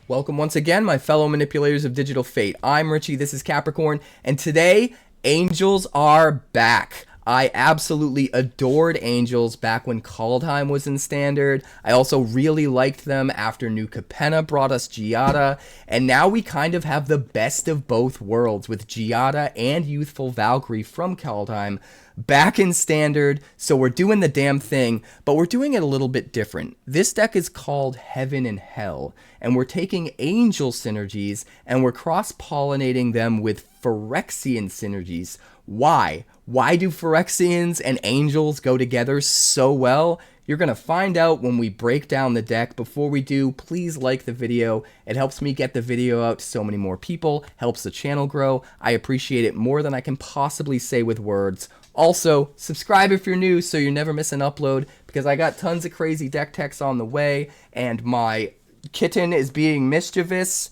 Welcome once again, my fellow manipulators of digital fate. I'm Richie, this is Capricorn, and today, Angels are back. I absolutely adored Angels back when Kaldheim was in Standard. I also really liked them after New Capenna brought us Giada, and now we kind of have the best of both worlds with Giada and Youthful Valkyrie from Kaldheim back in Standard, so we're doing the damn thing, but we're doing it a little bit different. This deck is called Heaven and Hell, and we're taking Angel synergies, and we're cross-pollinating them with Phyrexian synergies. Why? Why do Phyrexians and Angels go together so well? You're going to find out when we break down the deck. Before we do, please like the video. It helps me get the video out to so many more people, helps the channel grow. I appreciate it more than I can possibly say with words. Also, subscribe if you're new so you never miss an upload, because I got tons of crazy deck techs on the way, and my kitten is being mischievous.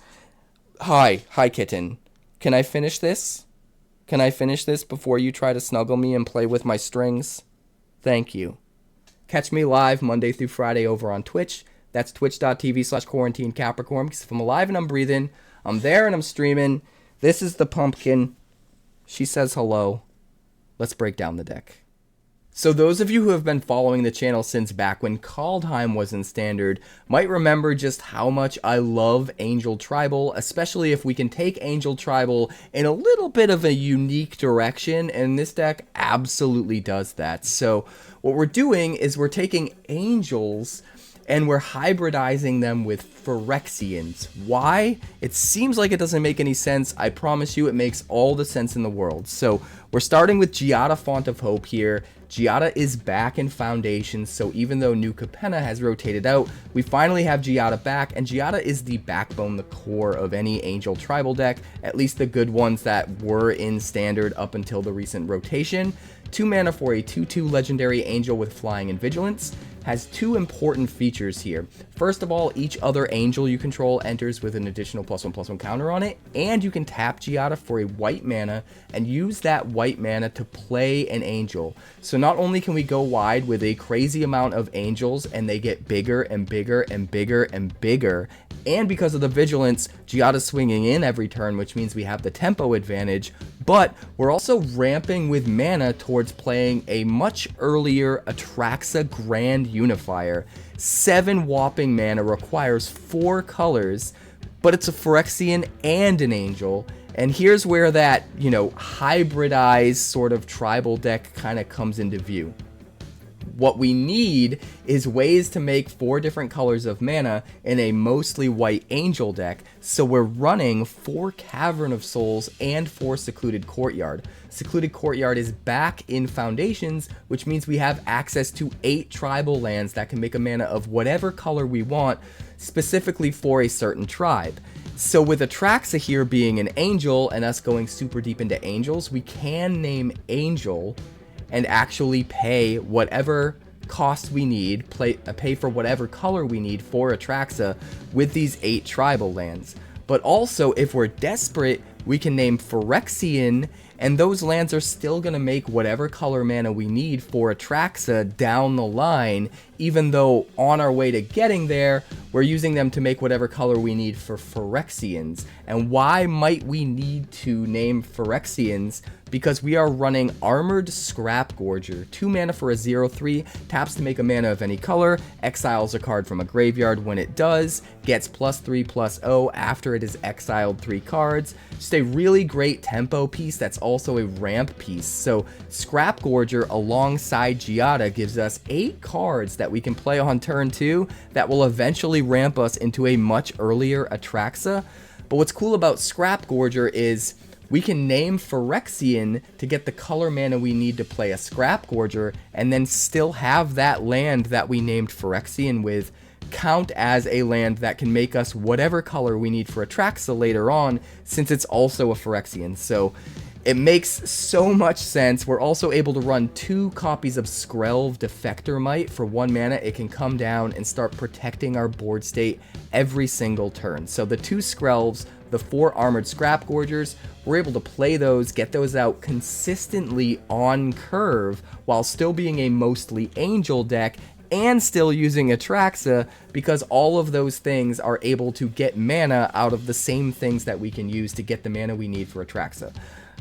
Hi kitten. Can I finish this? Can I finish this before you try to snuggle me and play with my strings? Thank you. Catch me live Monday through Friday over on Twitch. That's twitch.tv/quarantinecapricorn, because if I'm alive and I'm breathing, I'm there and I'm streaming. This is the pumpkin. She says hello. Let's break down the deck. So those of you who have been following the channel since back when Kaldheim was in Standard might remember just how much I love Angel Tribal, especially if we can take Angel Tribal in a little bit of a unique direction, and this deck absolutely does that. So what we're doing is we're taking Angels and we're hybridizing them with Phyrexians. Why? It seems like it doesn't make any sense. I promise you it makes all the sense in the world. So we're starting with Giada Font of Hope here. Giada is back in Foundations, so even though New Capenna has rotated out, we finally have Giada back, and Giada is the backbone, the core of any Angel Tribal deck, at least the good ones that were in Standard up until the recent rotation. 2 mana for a 2/2 legendary angel with flying and vigilance. Has 2 important features here. First of all, each other angel you control enters with an additional +1/+1 counter on it, and you can tap Giada for a white mana and use that white mana to play an angel. So not only can we go wide with a crazy amount of angels and they get bigger and bigger and bigger and bigger, and because of the vigilance, Giada's swinging in every turn, which means we have the tempo advantage, but we're also ramping with mana towards playing a much earlier Atraxa Grand Unifier. 7 whopping mana, requires 4 colors, but it's a Phyrexian and an angel. And here's where that, hybridized sort of tribal deck kind of comes into view. What we need is ways to make 4 different colors of mana in a mostly white angel deck, so we're running 4 Cavern of Souls and 4 Secluded Courtyard. Secluded Courtyard is back in Foundations, which means we have access to 8 tribal lands that can make a mana of whatever color we want, specifically for a certain tribe. So with Atraxa here being an angel and us going super deep into angels, we can name Angel and actually pay whatever cost we need, pay for whatever color we need for Atraxa with these 8 tribal lands. But also, if we're desperate, we can name Phyrexian, and those lands are still going to make whatever color mana we need for Atraxa down the line, even though on our way to getting there, we're using them to make whatever color we need for Phyrexians. And why might we need to name Phyrexians? Because we are running Armored Scrapgorger. 2 mana for a 0/3, taps to make a mana of any color, exiles a card from a graveyard when it does, gets +3/+0 after it is exiled 3 cards. Just a really great tempo piece that's also a ramp piece. So Scrapgorger alongside Giada gives us 8 cards that we can play on turn 2 that will eventually ramp us into a much earlier Atraxa. But what's cool about Scrapgorger is we can name Phyrexian to get the color mana we need to play a Scrapgorger, and then still have that land that we named Phyrexian with count as a land that can make us whatever color we need for Atraxa later on, since it's also a Phyrexian. So It makes so much sense. We're also able to run 2 copies of Skrelv Defector Might. For 1 mana, it can come down and start protecting our board state every single turn. So the 2 Skrelvs, the 4 Armored Scrapgorgers, we're able to play those, get those out consistently on curve while still being a mostly Angel deck and still using Atraxa, because all of those things are able to get mana out of the same things that we can use to get the mana we need for Atraxa.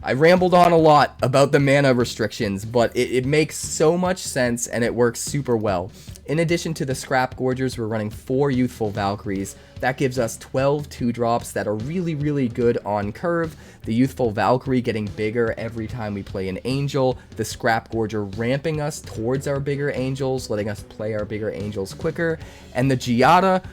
I rambled on a lot about the mana restrictions, but it makes so much sense and it works super well. In addition to the Scrapgorgers, we're running 4 Youthful Valkyries. That gives us 12 2-drops that are really, really good on curve. The Youthful Valkyrie getting bigger every time we play an Angel. The Scrapgorger ramping us towards our bigger Angels, letting us play our bigger Angels quicker. And the Giada,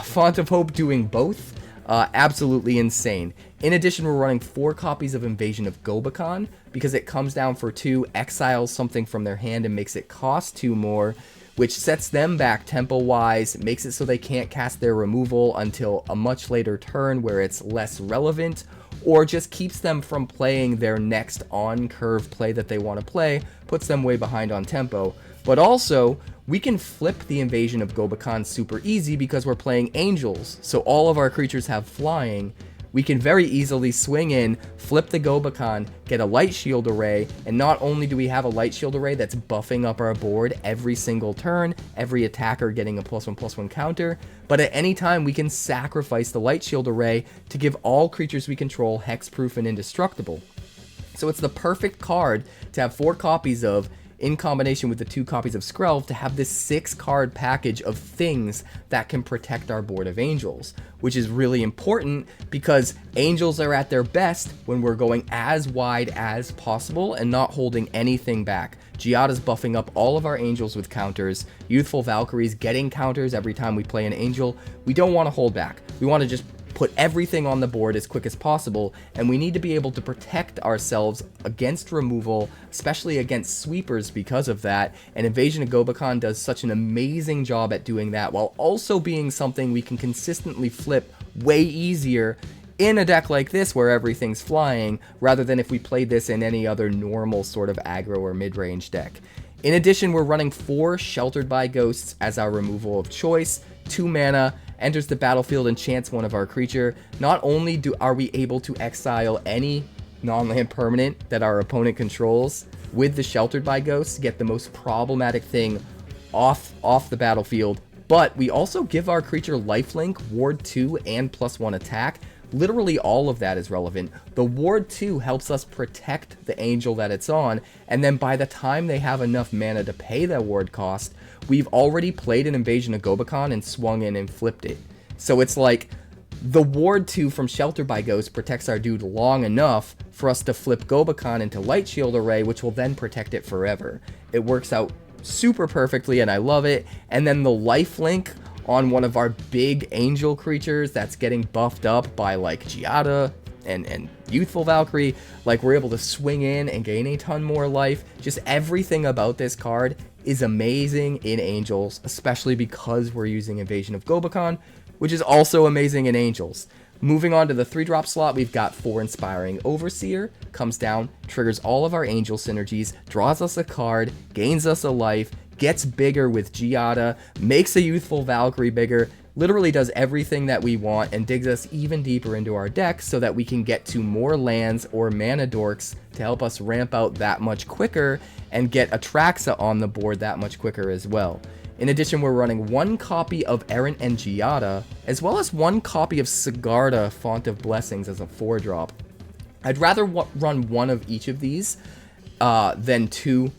Font of Hope, doing both. Absolutely insane. In addition, we're running 4 copies of Invasion of Gobakhan because it comes down for 2, exiles something from their hand and makes it cost 2 more, which sets them back tempo-wise, makes it so they can't cast their removal until a much later turn where it's less relevant, or just keeps them from playing their next on-curve play that they want to play, puts them way behind on tempo. But also, we can flip the Invasion of Gobakhan super easy because we're playing Angels, so all of our creatures have flying. We can very easily swing in, flip the Gobakhan, get a Light Shield Array, and not only do we have a Light Shield Array that's buffing up our board every single turn, every attacker getting a +1/+1 counter, but at any time we can sacrifice the Light Shield Array to give all creatures we control hexproof and indestructible. So it's the perfect card to have 4 copies of, in combination with the 2 copies of Skrelv, to have this 6-card package of things that can protect our board of Angels, which is really important because Angels are at their best when we're going as wide as possible and not holding anything back. Giada's buffing up all of our Angels with counters, Youthful Valkyries getting counters every time we play an Angel. We don't want to hold back. We want to just put everything on the board as quick as possible, and we need to be able to protect ourselves against removal, especially against sweepers because of that, and Invasion of Gobakhan does such an amazing job at doing that, while also being something we can consistently flip way easier in a deck like this where everything's flying, rather than if we played this in any other normal sort of aggro or mid-range deck. In addition, we're running 4 Sheltered by Ghosts as our removal of choice, 2 mana, enters the battlefield, enchants one of our creature. Not only are we able to exile any non-land permanent that our opponent controls with the Sheltered by Ghosts, get the most problematic thing off the battlefield, but we also give our creature lifelink, ward 2, and +1 attack. Literally all of that is relevant. The ward 2 helps us protect the Angel that it's on, and then by the time they have enough mana to pay that ward cost, we've already played an Invasion of Gobakhan and swung in and flipped it. So it's like the ward 2 from Shelter by Ghost protects our dude long enough for us to flip Gobakhan into Light Shield Array, which will then protect it forever. It works out super perfectly and I love it. And then the lifelink on one of our big Angel creatures that's getting buffed up by like Giada and Youthful Valkyrie, like we're able to swing in and gain a ton more life. Just everything about this card is amazing in Angels, especially because we're using Invasion of Gobakhan, which is also amazing in Angels. Moving on to the 3-drop slot, we've got 4 Inspiring Overseer, comes down, triggers all of our Angel synergies, draws us a card, gains us a life, gets bigger with Giada, makes a Youthful Valkyrie bigger, literally does everything that we want and digs us even deeper into our deck so that we can get to more lands or mana dorks to help us ramp out that much quicker and get Atraxa on the board that much quicker as well. In addition, we're running 1 copy of Errant and Giada, as well as 1 copy of Sigarda, Font of Blessings as a 4-drop. I'd rather run 1 of each of these than two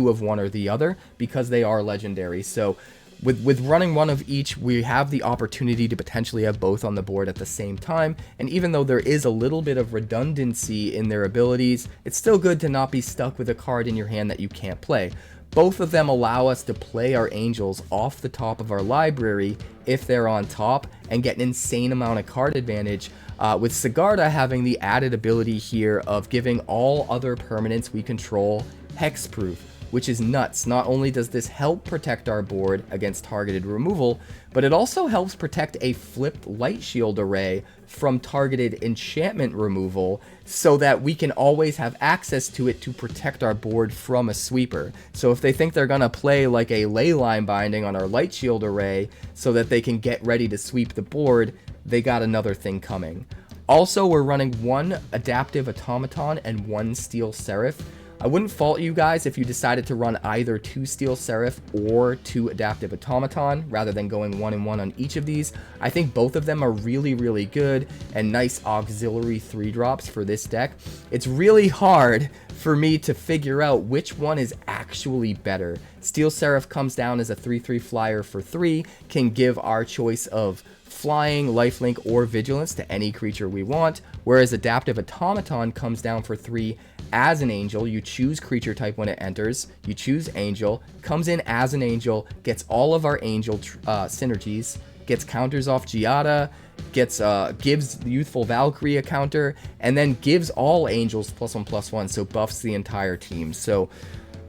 of one or the other, because they are legendary. So with running 1 of each, we have the opportunity to potentially have both on the board at the same time, and even though there is a little bit of redundancy in their abilities, it's still good to not be stuck with a card in your hand that you can't play. Both of them allow us to play our Angels off the top of our library if they're on top and get an insane amount of card advantage, with Sigarda having the added ability here of giving all other permanents we control hexproof. which is nuts. Not only does this help protect our board against targeted removal, but it also helps protect a flipped light shield array from targeted enchantment removal, so that we can always have access to it to protect our board from a sweeper. So if they think they're gonna play like a leyline binding on our light shield array so that they can get ready to sweep the board, they got another thing coming. Also, we're running 1 Adaptive Automaton and 1 Steel Seraph. I wouldn't fault you guys if you decided to run either 2 Steel Seraph or 2 Adaptive Automaton rather than going 1 and 1 on each of these. I think both of them are really, really good and nice auxiliary 3-drops for this deck. It's really hard for me to figure out which one is actually better. Steel Seraph comes down as a 3/3 flyer for 3, can give our choice of flying, lifelink, or vigilance to any creature we want, whereas Adaptive Automaton comes down for 3 as an angel. You choose creature type when it enters, you choose angel, comes in as an angel, gets all of our angel synergies, gets counters off Giada, gives Youthful Valkyrie a counter, and then gives all angels +1/+1, so buffs the entire team. So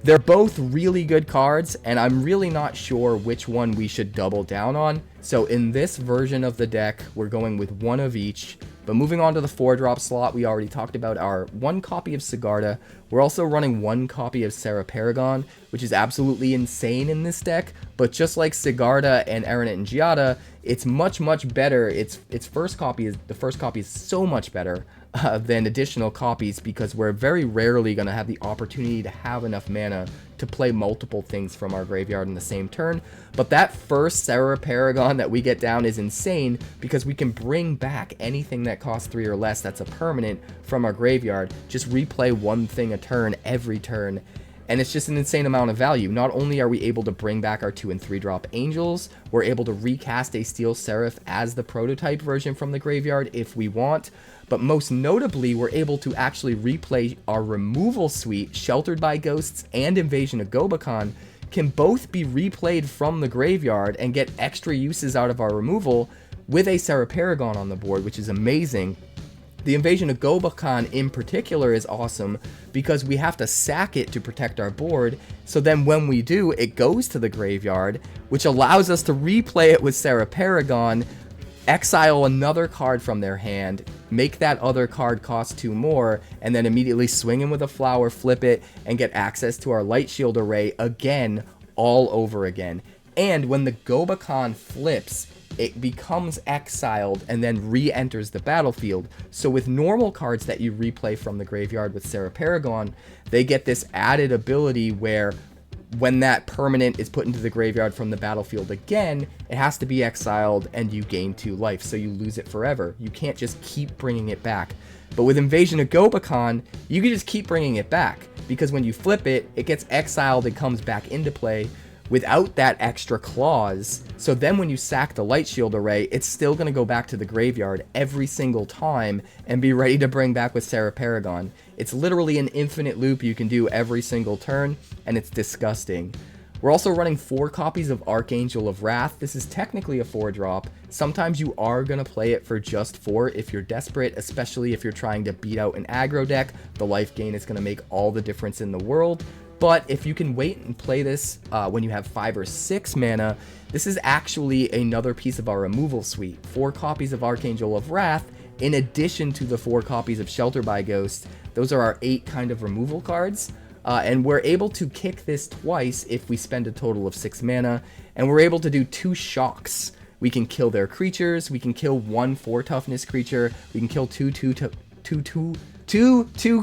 they're both really good cards, and I'm really not sure which one we should double down on. So in this version of the deck, we're going with 1 of each. But moving on to the 4-drop slot, we already talked about our 1 copy of Sigarda. We're also running 1 copy of Serra Paragon, which is absolutely insane in this deck. But just like Sigarda and Errant and Giada, it's much, much better. The first copy is so much better than additional copies, because we're very rarely going to have the opportunity to have enough mana to play multiple things from our graveyard in the same turn. But that first Serra Paragon that we get down is insane, because we can bring back anything that costs 3 or less that's a permanent from our graveyard. Just replay 1 thing a turn every turn, and it's just an insane amount of value. Not only are we able to bring back our 2 and 3-drop angels, we're able to recast a Steel Seraph as the prototype version from the graveyard if we want, but most notably, we're able to actually replay our removal suite. Sheltered by Ghosts and Invasion of Gobakhan can both be replayed from the graveyard and get extra uses out of our removal with a Serra Paragon on the board, which is amazing. The Invasion of Gobakhan in particular is awesome because we have to sack it to protect our board, so then when we do, it goes to the graveyard, which allows us to replay it with Serra Paragon, exile another card from their hand, make that other card cost 2 more, and then immediately swing in with a flower, flip it, and get access to our light shield array again, all over again. And when the Gobakhan flips, it becomes exiled and then re-enters the battlefield. So with normal cards that you replay from the graveyard with Serra Paragon, they get this added ability where when that permanent is put into the graveyard from the battlefield again, it has to be exiled and you gain 2 life, so you lose it forever. You can't just keep bringing it back. But with Invasion of Gobakhan, you can just keep bringing it back, because when you flip it, it gets exiled and comes back into play without that extra clause. So then when you sack the light shield array, it's still going to go back to the graveyard every single time and be ready to bring back with Serra Paragon. It's literally an infinite loop you can do every single turn, and it's disgusting. We're also running 4 copies of Archangel of Wrath. This is technically a 4-drop. Sometimes you are going to play it for just 4 if you're desperate, especially if you're trying to beat out an aggro deck. The life gain is going to make all the difference in the world. But if you can wait and play this when you have 5 or 6 mana, this is actually another piece of our removal suite. 4 copies of Archangel of Wrath, in addition to the 4 copies of Shelter by Ghost. Those are our 8 kind of removal cards. And we're able to kick this twice if we spend a total of 6 mana. And we're able to do 2 shocks. We can kill their creatures. We can kill 1 4 toughness creature. We can kill 2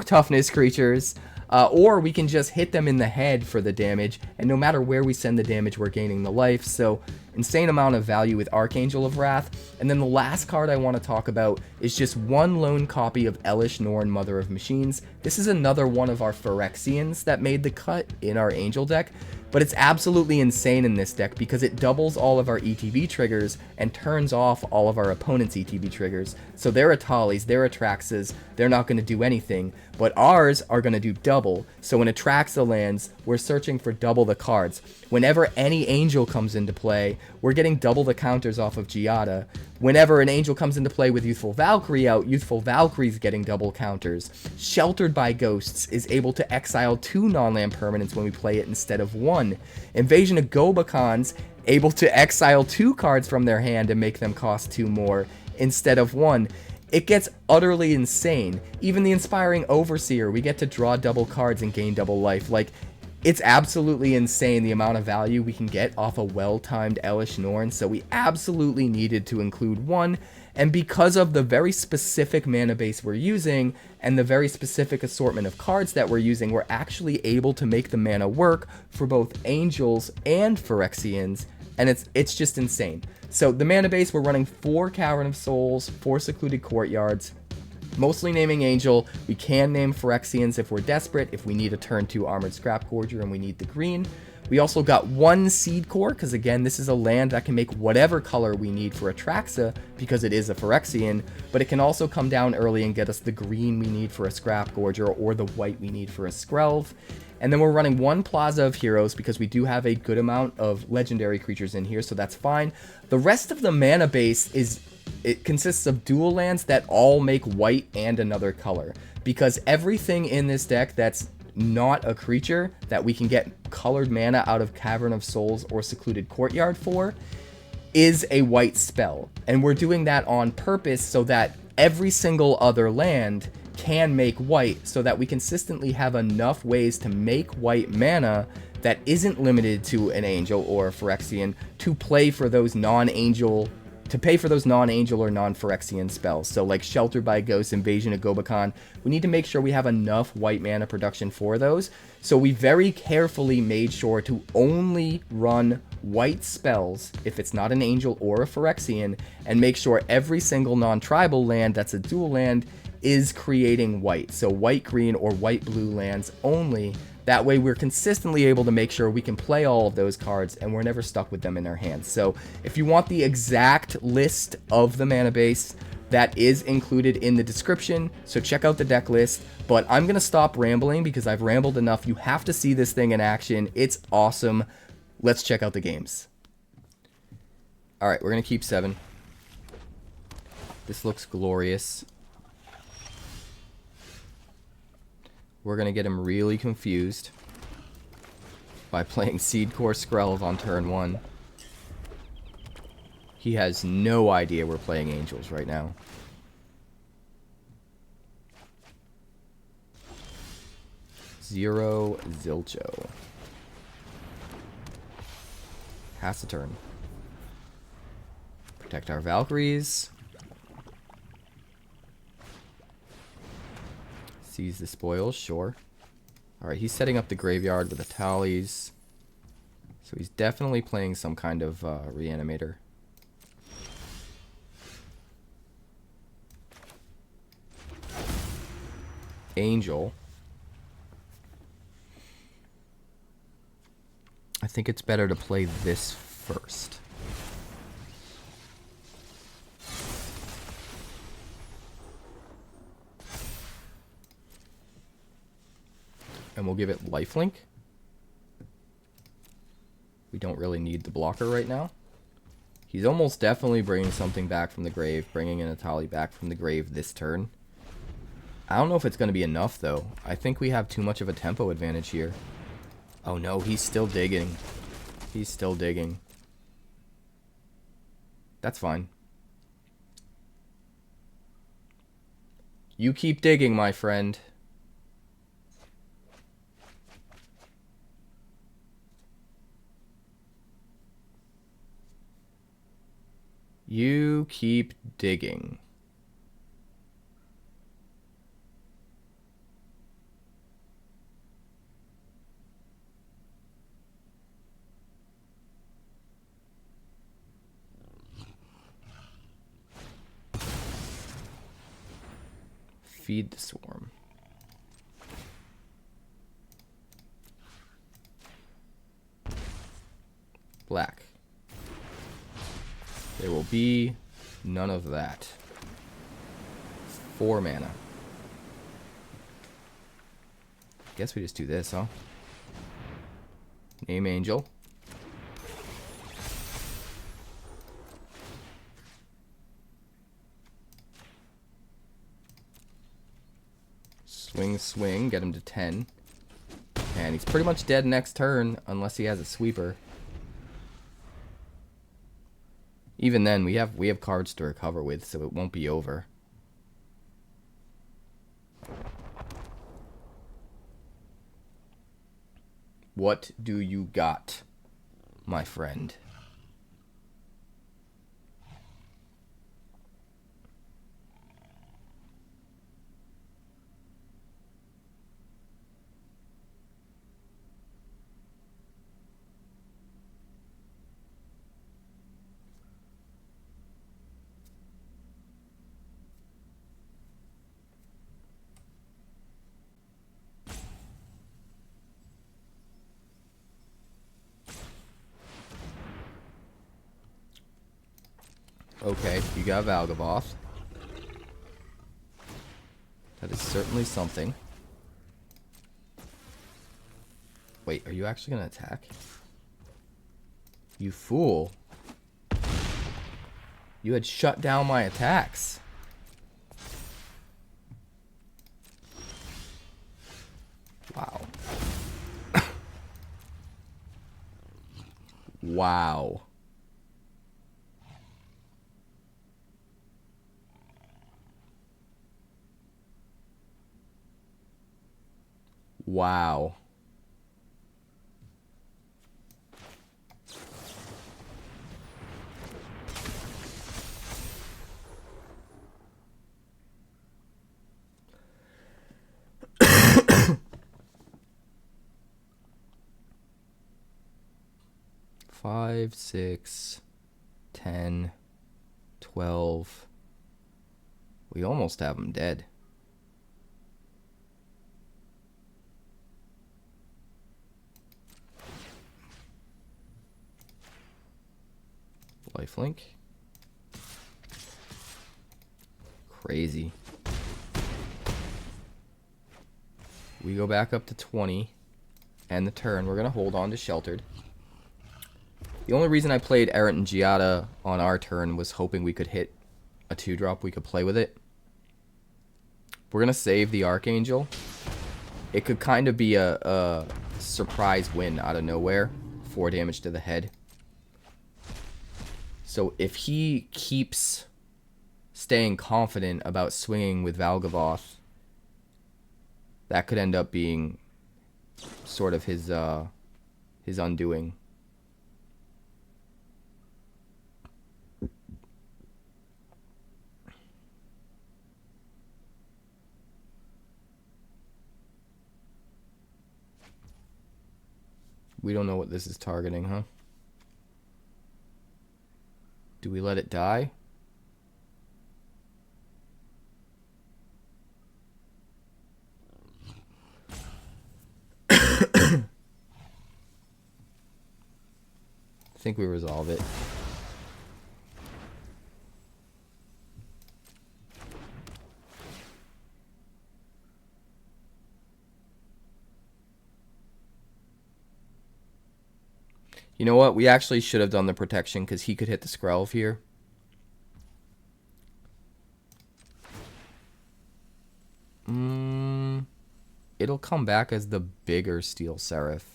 toughness creatures. Or we can just hit them in the head for the damage, and no matter where we send the damage, we're gaining the life. So insane amount of value with Archangel of Wrath. And then the last card I want to talk about is just 1 lone copy of Elesh, Norn, Mother of Machines. This is another one of our PHYREXIANS that made the cut in our Angel deck, but it's absolutely insane in this deck because it doubles all of our ETB triggers and turns off all of our opponent's ETB triggers. So their Atalis, their Atraxas, they're not going to do anything, but ours are going to do double. So when Atraxa lands, we're searching for double the cards. Whenever any Angel comes into play, we're getting double the counters off of Giada. Whenever an angel comes into play with Youthful Valkyrie out, Youthful Valkyrie's getting double counters. Sheltered by Ghosts is able to exile 2 non-land permanents when we play it instead of 1. Invasion of Gobakhan's able to exile 2 cards from their hand and make them cost 2 more instead of 1. It gets utterly insane. Even the Inspiring Overseer, we get to draw double cards and gain double life. Like, it's absolutely insane the amount of value we can get off a well-timed Elesh Norn, so we absolutely needed to include 1, and because of the very specific mana base we're using, and the very specific assortment of cards that we're using, we're actually able to make the mana work for both Angels and Phyrexians, and it's just insane. So the mana base, we're running 4 Cavern of Souls, 4 Secluded Courtyards, mostly naming Angel. We can name Phyrexians if we're desperate, if we need a turn 2 Armored Scrapgorger and we need the green. We also got 1 Seed Core, because again, this is a land that can make whatever color we need for Atraxa, because it is a Phyrexian, but it can also come down early and get us the green we need for a Scrapgorger, or the white we need for a Skrelv. And then we're running 1 Plaza of Heroes, because we do have a good amount of legendary creatures in here, so that's fine. The rest of the mana base it consists of dual lands that all make white and another color, because everything in this deck that's not a creature that we can get colored mana out of Cavern of Souls or Secluded Courtyard for is a white spell, and we're doing that on purpose so that every single other land can make white, so that we consistently have enough ways to make white mana that isn't limited to an angel or a Phyrexian to play for those non-angel, to pay for those non-angel or non-Phyrexian spells. So like Sheltered by Ghosts, Invasion of Gobakhan, we need to make sure we have enough white mana production for those. So we very carefully made sure to only run white spells if it's not an angel or a Phyrexian, and make sure every single non-tribal land that's a dual land is creating white. So white-green or white-blue lands only. That way we're consistently able to make sure we can play all of those cards and we're never stuck with them in our hands. So if you want the exact list of the mana base, that is included in the description, so check out the deck list. But I'm going to stop rambling because I've rambled enough. You have to see this thing in action. It's awesome. Let's check out the games. Alright, we're going to keep 7. This looks glorious. We're going to get him really confused by playing Seed Core Skrelv on turn 1. He has no idea we're playing Angels right now. Zero Zilcho. Pass the turn. Protect our Valkyries. Seize the spoils, sure. Alright, he's setting up the graveyard with the tallies. So he's definitely playing some kind of reanimator. Angel. I think it's better to play this first. And we'll give it lifelink. We don't really need the blocker right now. He's almost definitely bringing something back from the grave, bringing in a Tali back from the grave this turn. I don't know if it's going to be enough, though. I think we have too much of a tempo advantage here. Oh no, he's still digging. He's still digging. That's fine. You keep digging, my friend. You keep digging. Feed the swarm. Black. There will be none of that. 4 mana. Guess we just do this, huh? Name Angel. swing, get him to 10. And he's pretty much dead next turn, unless he has a sweeper. Even then, we have cards to recover with, so it won't be over. What do you got, my friend? Okay, you got Valgavoth. That is certainly something. Wait, are you actually gonna attack? You fool. You had shut down my attacks. Wow. Wow. Wow. Five, 6, 10, 12. We almost have him dead. Lifelink. Crazy. We go back up to 20. End the turn. We're going to hold on to Sheltered. The only reason I played Errant and Giada on our turn was hoping we could hit a 2-drop. We could play with it. We're going to save the Archangel. It could kind of be a surprise win out of nowhere. 4 damage to the head. So if he keeps staying confident about swinging with Valgavoth, that could end up being sort of his undoing. We don't know what this is targeting, huh? Do we let it die? I think we resolve it. You know what? We actually should have done the protection because he could hit the Skrelv here. It'll come back as the bigger Steel Seraph.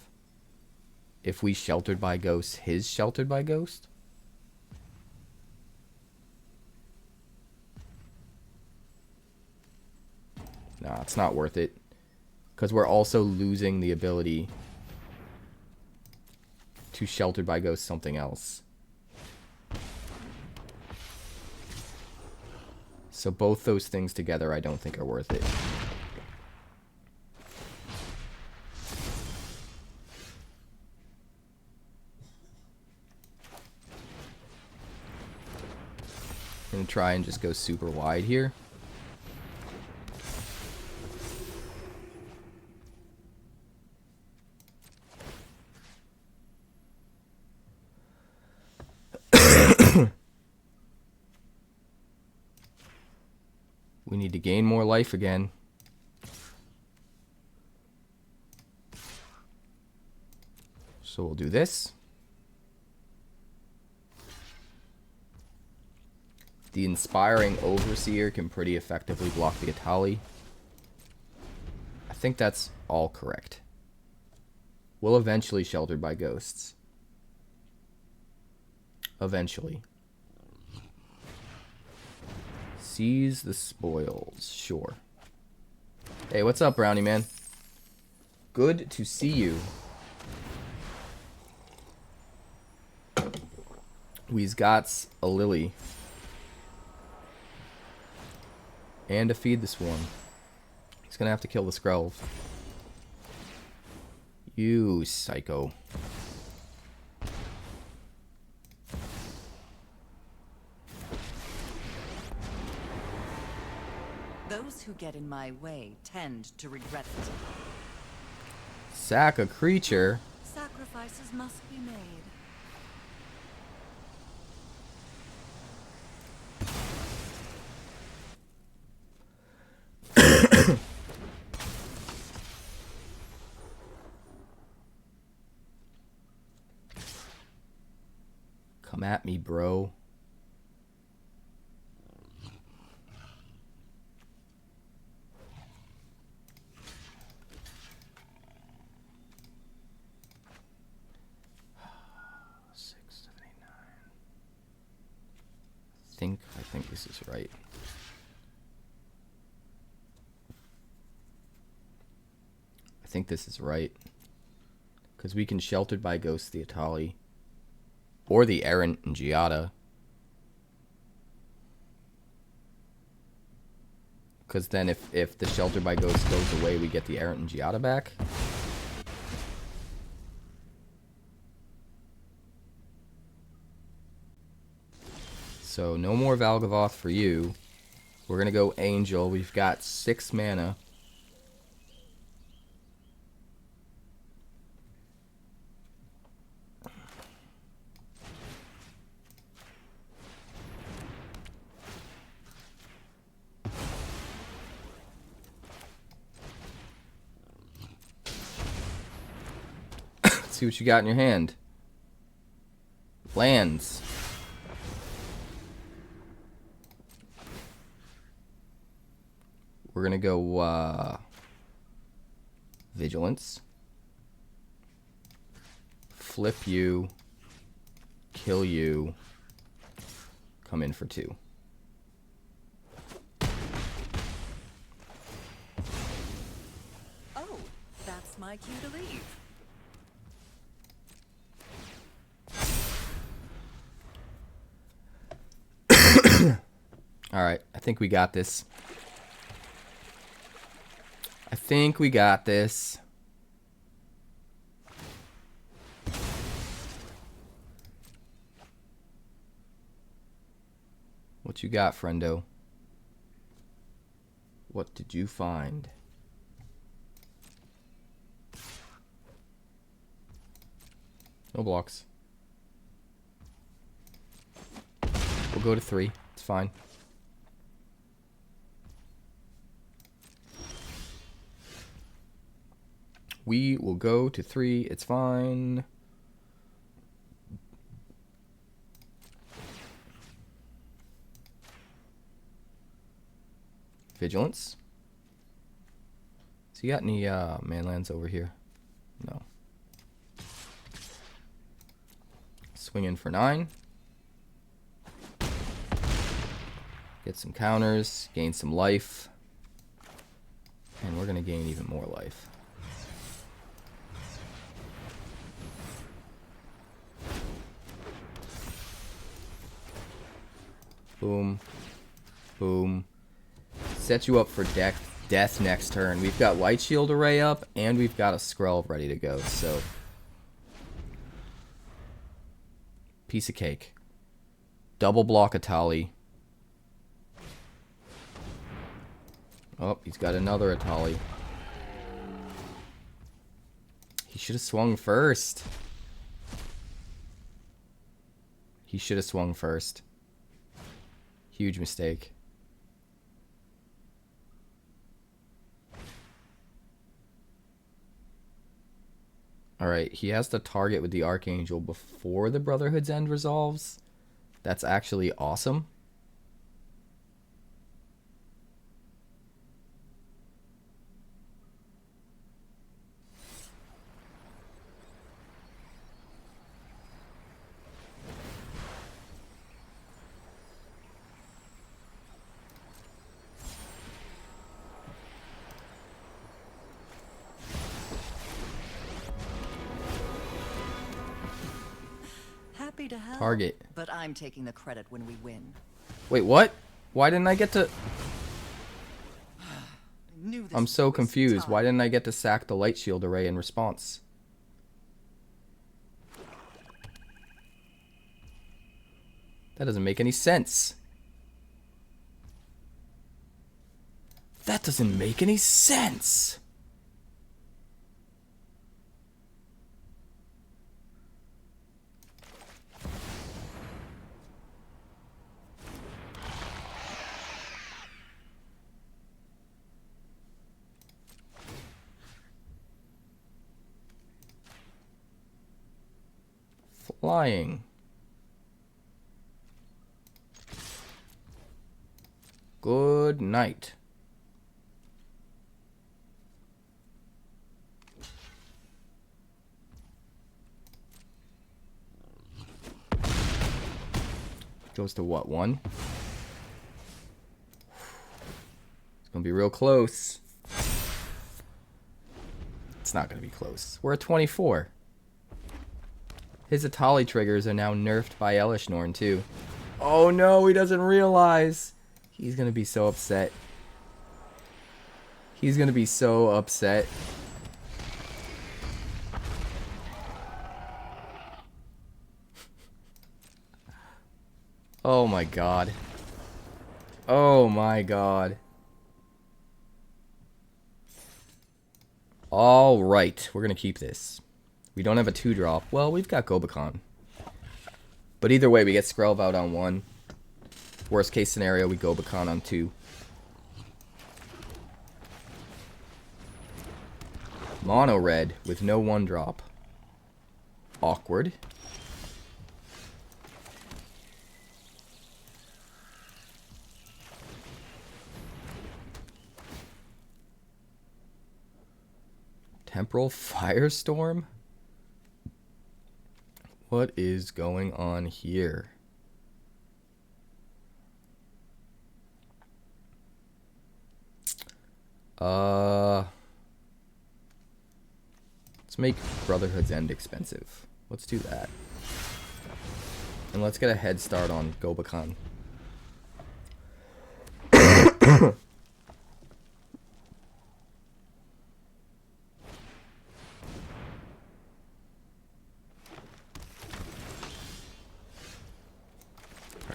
If we Sheltered by Ghost, his Sheltered by Ghost? Nah, it's not worth it. Because we're also losing the ability to Sheltered by Ghost something else. So both those things together I don't think are worth it. I'm gonna try and just go super wide here. We need to gain more life again. So we'll do this. The Inspiring Overseer can pretty effectively block the Atali. think that's all correct. Will eventually sheltered by ghosts. Eventually. Seize the spoils. Sure. Hey, what's up, Brownie man? Good to see you. We've got a lily. And to feed the swarm. He's gonna have to kill the Skrelv. You psycho. Those who get in my way tend to regret it. Sack a creature. Sacrifices must be made. Come at me, bro. I think this is right. I think this is right. Because we can Sheltered by Ghosts the Atali. Or the Errant and Giada. Because then if the Sheltered by Ghosts goes away, we get the Errant and Giada back. So no more Valgavoth for you. We're going to go Angel. We've got 6 mana. Let's see what you got in your hand. Lands. We're going to go Vigilance. Flip you. Kill you. Come in for 2. Oh, that's my cue to leave. Alright, I think we got this. I think we got this. What you got, friendo? What did you find? No blocks. We'll go to 3. It's fine. We will go to 3. It's fine. Vigilance. So you got any manlands over here? No. Swing in for 9. Get some counters. Gain some life. And we're going to gain even more life. Boom. Boom. Set you up for death next turn. We've got White Shield Array up, and we've got a Skrelv ready to go, so. Piece of cake. Double block Atali. Oh, he's got another Atali. He should have swung first. He should have swung first. Huge mistake. Alright, he has to target with the Archangel before the Brotherhood's End resolves. That's actually awesome. to help. Target. But I'm taking the credit when we win. Wait, what? Why didn't I get to... Knew this I'm so was confused. time. Why didn't I get to sack the light shield array in response? That doesn't make any sense. That doesn't make any sense. Flying. Good night. Goes to what, 1? It's gonna be real close. It's not gonna be close. We're at 24. His Atali triggers are now nerfed by Elesh Norn too. Oh no, he doesn't realize. He's gonna be so upset. He's gonna be so upset. Oh my god. Oh my god. Alright, we're gonna keep this. We don't have a 2-drop. Well, we've got Gobakhan. But either way, we get Skrelv out on 1. Worst case scenario, we Gobakhan on 2. Mono red with no 1-drop. Awkward. Temporal Firestorm? What is going on here? Let's make Brotherhood's End expensive. Let's do that. And let's get a head start on Gobakhan.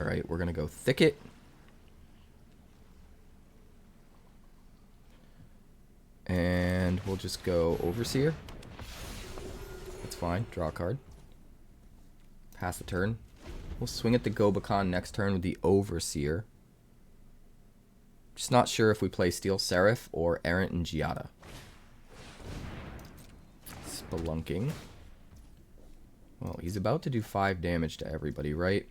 Alright, we're gonna go Thicket. And we'll just go Overseer. That's fine. Draw a card. Pass the turn. We'll swing at the Gobakhan next turn with the Overseer. Just not sure if we play Steel Seraph or Errant and Giada. Spelunking. Well, he's about to do 5 damage to everybody, right?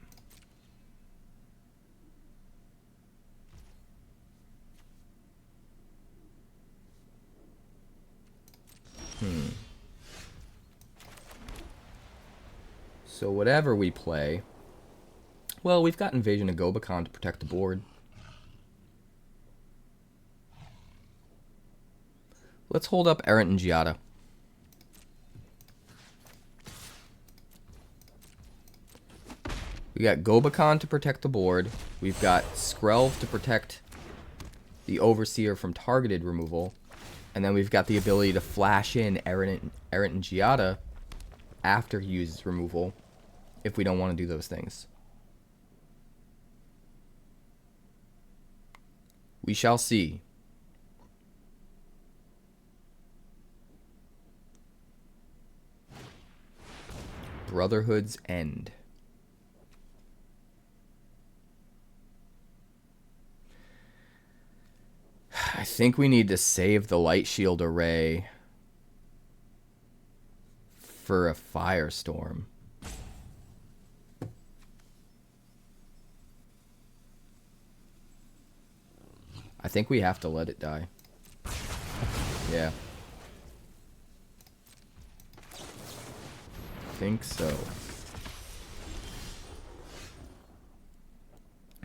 So whatever we play... Well, we've got Invasion of Gobakhan to protect the board. Let's hold up Errant and Giada. We got Gobakhan to protect the board. We've got Skrelv to protect the Overseer from targeted removal. And then we've got the ability to flash in Errant and Giada after he uses removal if we don't want to do those things. We shall see. Brotherhood's End. I think we need to save the light shield array for a firestorm. I think we have to let it die. Yeah. I think so.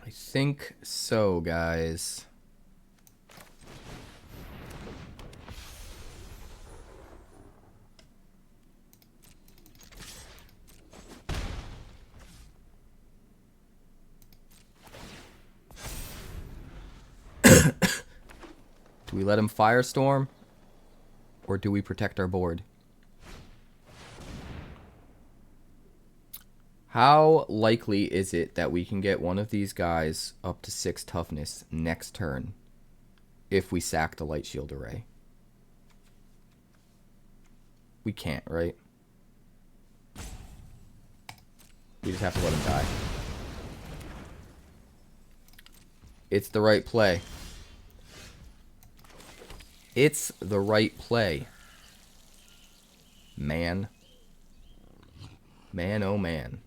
I think so, guys. Do we let him Firestorm? Or do we protect our board? How likely is it that we can get one of these guys up to 6 toughness next turn if we sack the Light Shield Array? We can't, right? We just have to let him die. It's the right play. It's the right play. Man. Man, oh man.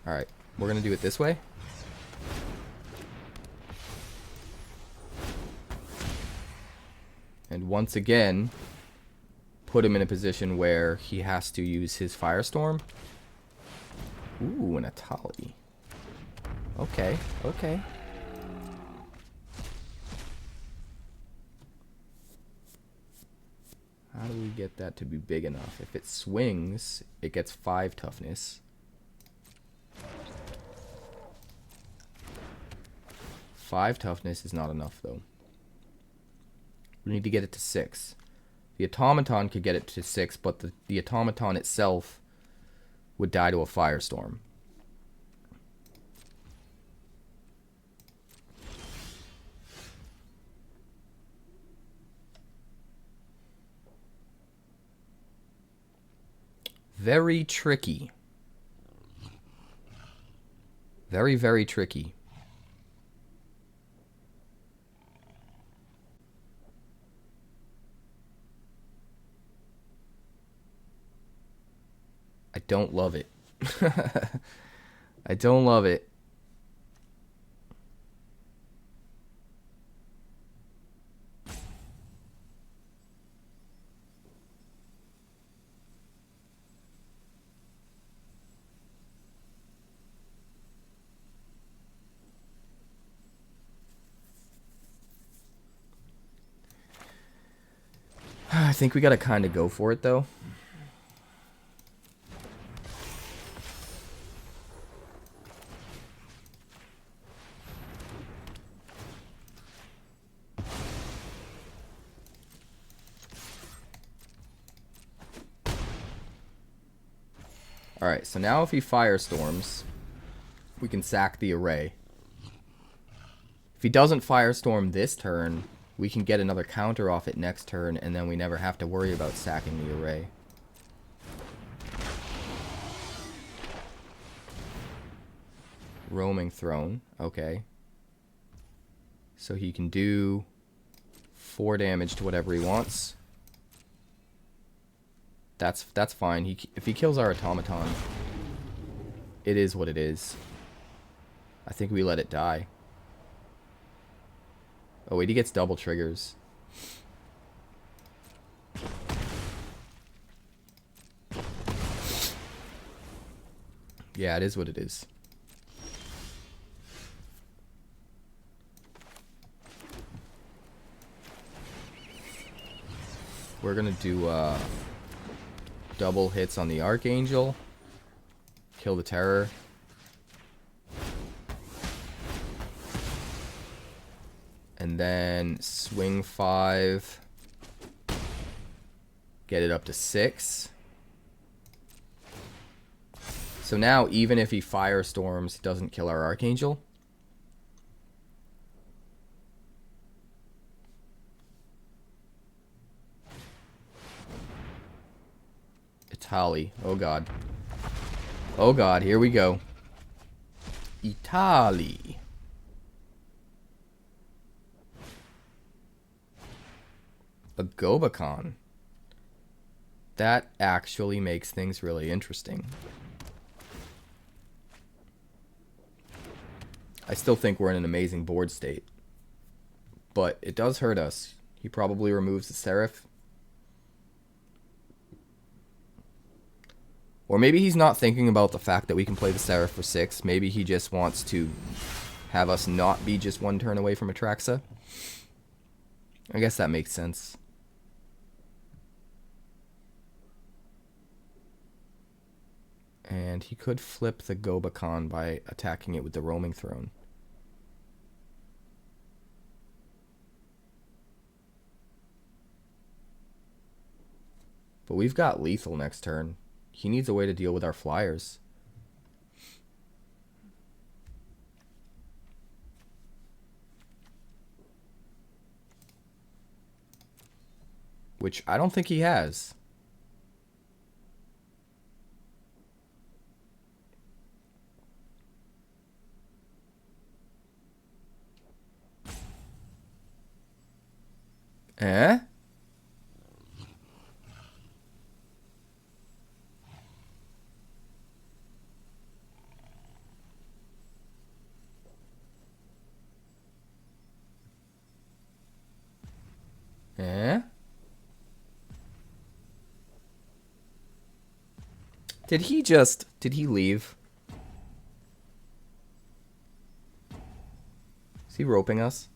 Alright, we're going to do it this way. And once again, put him in a position where he has to use his Firestorm. Ooh, an Atali. Okay, okay. How do we get that to be big enough? If it swings, it gets 5 toughness. 5 toughness is not enough, though. We need to get it to 6. The Automaton could get it to 6, but the Automaton itself would die to a Firestorm. Very tricky. Very, very tricky. I don't love it. I don't love it. I think we gotta kind of go for it, though. Alright, so now if he Firestorms, we can sack the array. If he doesn't Firestorm this turn, we can get another counter off it next turn, and then we never have to worry about sacking the array. Roaming Throne, okay. So he can do 4 damage to whatever he wants. That's fine. If he kills our Automaton, it is what it is. I think we let it die. Oh wait, he gets double triggers. Yeah, it is what it is. We're gonna do double hits on the Archangel. Kill the Terror. And then swing 5. Get it up to 6. So now, even if he Firestorms, it doesn't kill our Archangel. Itali. Oh god. Oh god, here we go. Itali. A Gobakhan. That actually makes things really interesting. I still think we're in an amazing board state. But it does hurt us. He probably removes the Seraph. Or maybe he's not thinking about the fact that we can play the Seraph for 6. Maybe he just wants to have us not be just 1 turn away from Atraxa. I guess that makes sense. And he could flip the Gobakhan by attacking it with the Roaming Throne. But we've got lethal next turn. He needs a way to deal with our flyers. Which I don't think he has. Eh? Eh? Did he leave? Is he roping us?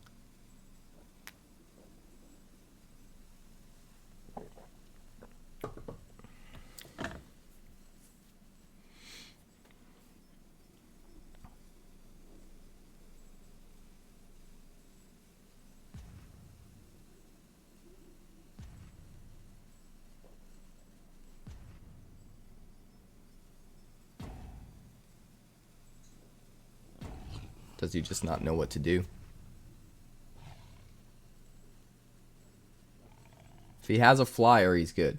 Does he just not know what to do? If he has a flyer, he's good.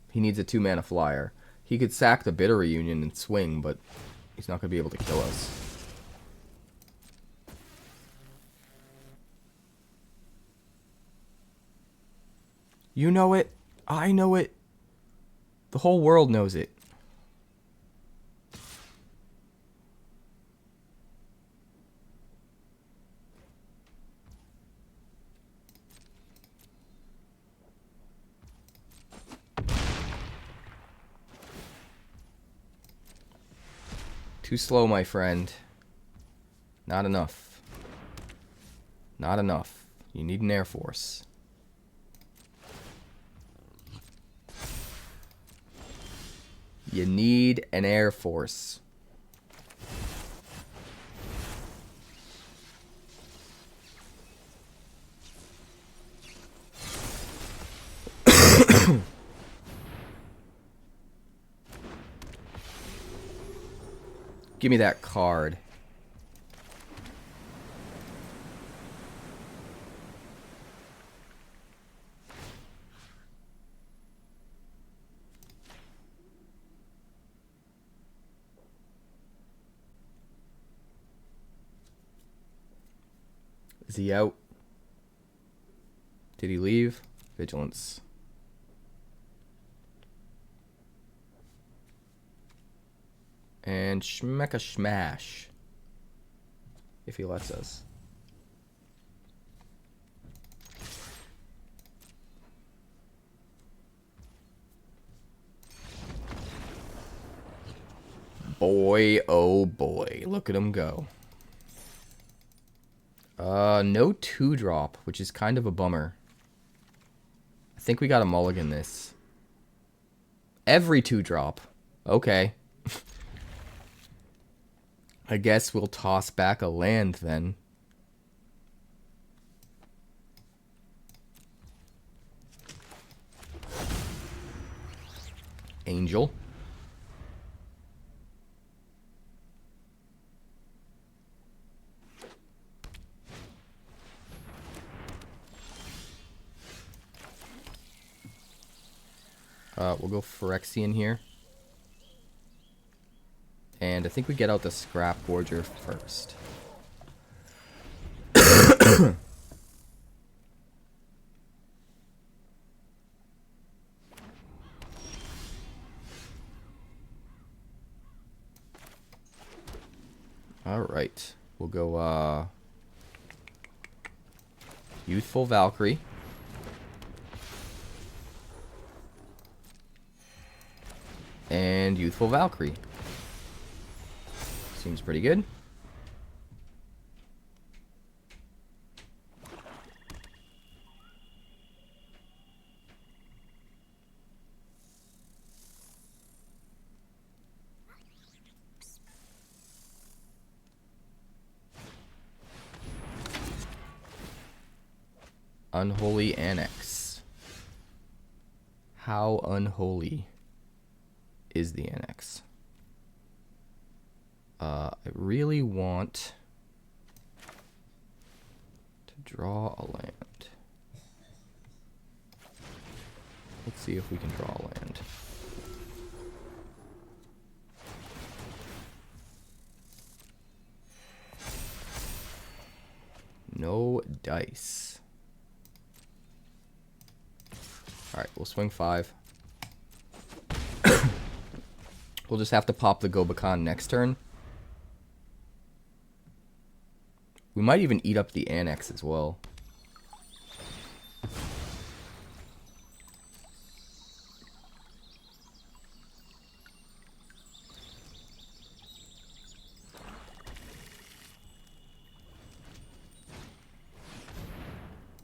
He needs a 2-mana flyer. He could sack the Bitter Reunion and swing, but he's not going to be able to kill us. You know it. I know it. The whole world knows it. Too slow, my friend. Not enough. Not enough. You need an Air Force. You need an Air Force. Give me that card. Is he out? Did he leave? Vigilance. And schmecka smash. If he lets us. Boy, oh boy. Look at him go. No 2-drop, which is kind of a bummer. I think we gotta mulligan this. Every 2-drop. Okay. I guess we'll toss back a land then. Angel. We'll go Phyrexian here. And I think we get out the Scrapgorger first. Alright. We'll go Youthful Valkyrie. And Youthful Valkyrie. Seems pretty good. Unholy Annex. How unholy is the annex? I really want to draw a land. Let's see if we can draw a land. No dice. Alright, we'll swing 5. We'll just have to pop the Gobakhan next turn. We might even eat up the annex as well.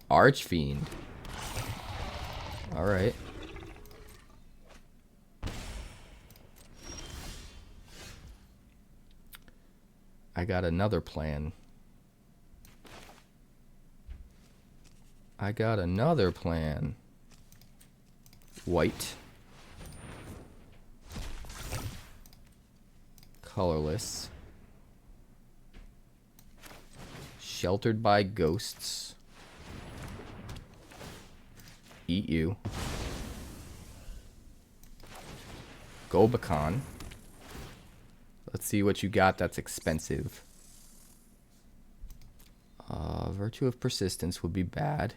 Archfiend. Alright. I got another plan. White. Colorless. Sheltered by ghosts. Eat you. Gobakhan. Let's see what you got that's expensive. Virtue of Persistence would be bad.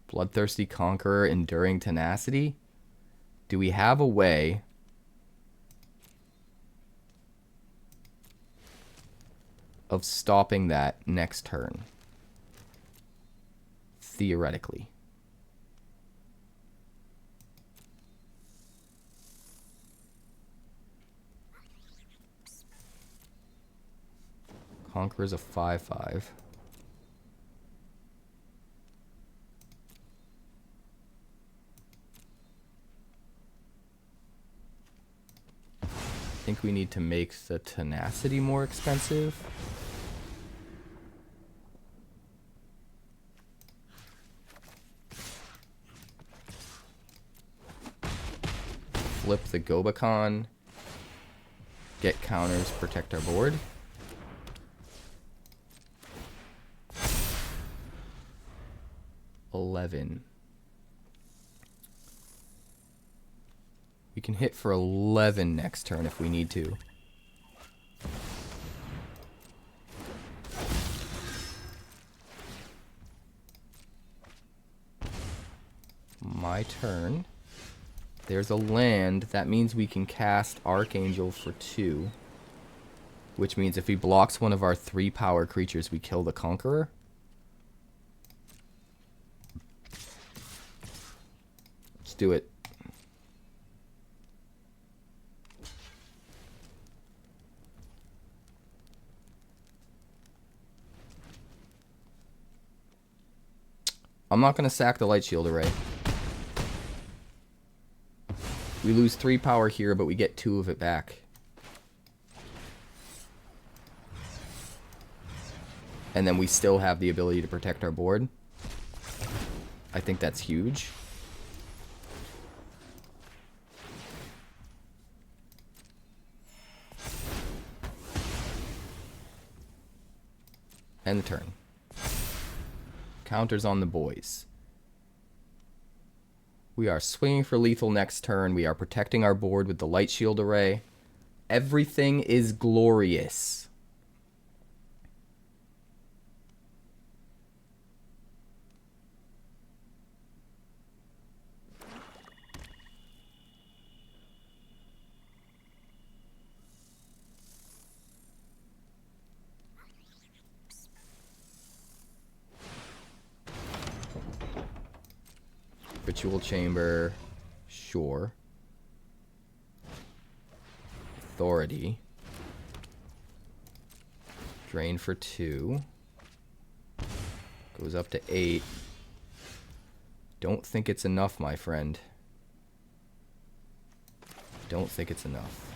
Bloodthirsty Conqueror, Enduring Tenacity. Do we have a way of stopping that next turn? Theoretically. Conqueror's a 5/5. I think we need to make the tenacity more expensive. Flip the Gobakhan. Get counters, protect our board. $11. We can hit for 11 next turn if we need to. My turn. There's a land. That means we can cast Archangel for 2. Which means if he blocks one of our 3 power creatures, we kill the Conqueror. Let's do it. I'm not going to sack the Light Shield Array. We lose 3 power here, but we get 2 of it back. And then we still have the ability to protect our board. I think that's huge. End the turn. Counters on the boys. We are swinging for lethal next turn. We are protecting our board with the Light Shield Array. Everything is glorious. Ritual Chamber, sure. Authority. Drain for 2. Goes up to 8. Don't think it's enough, my friend. Don't think it's enough.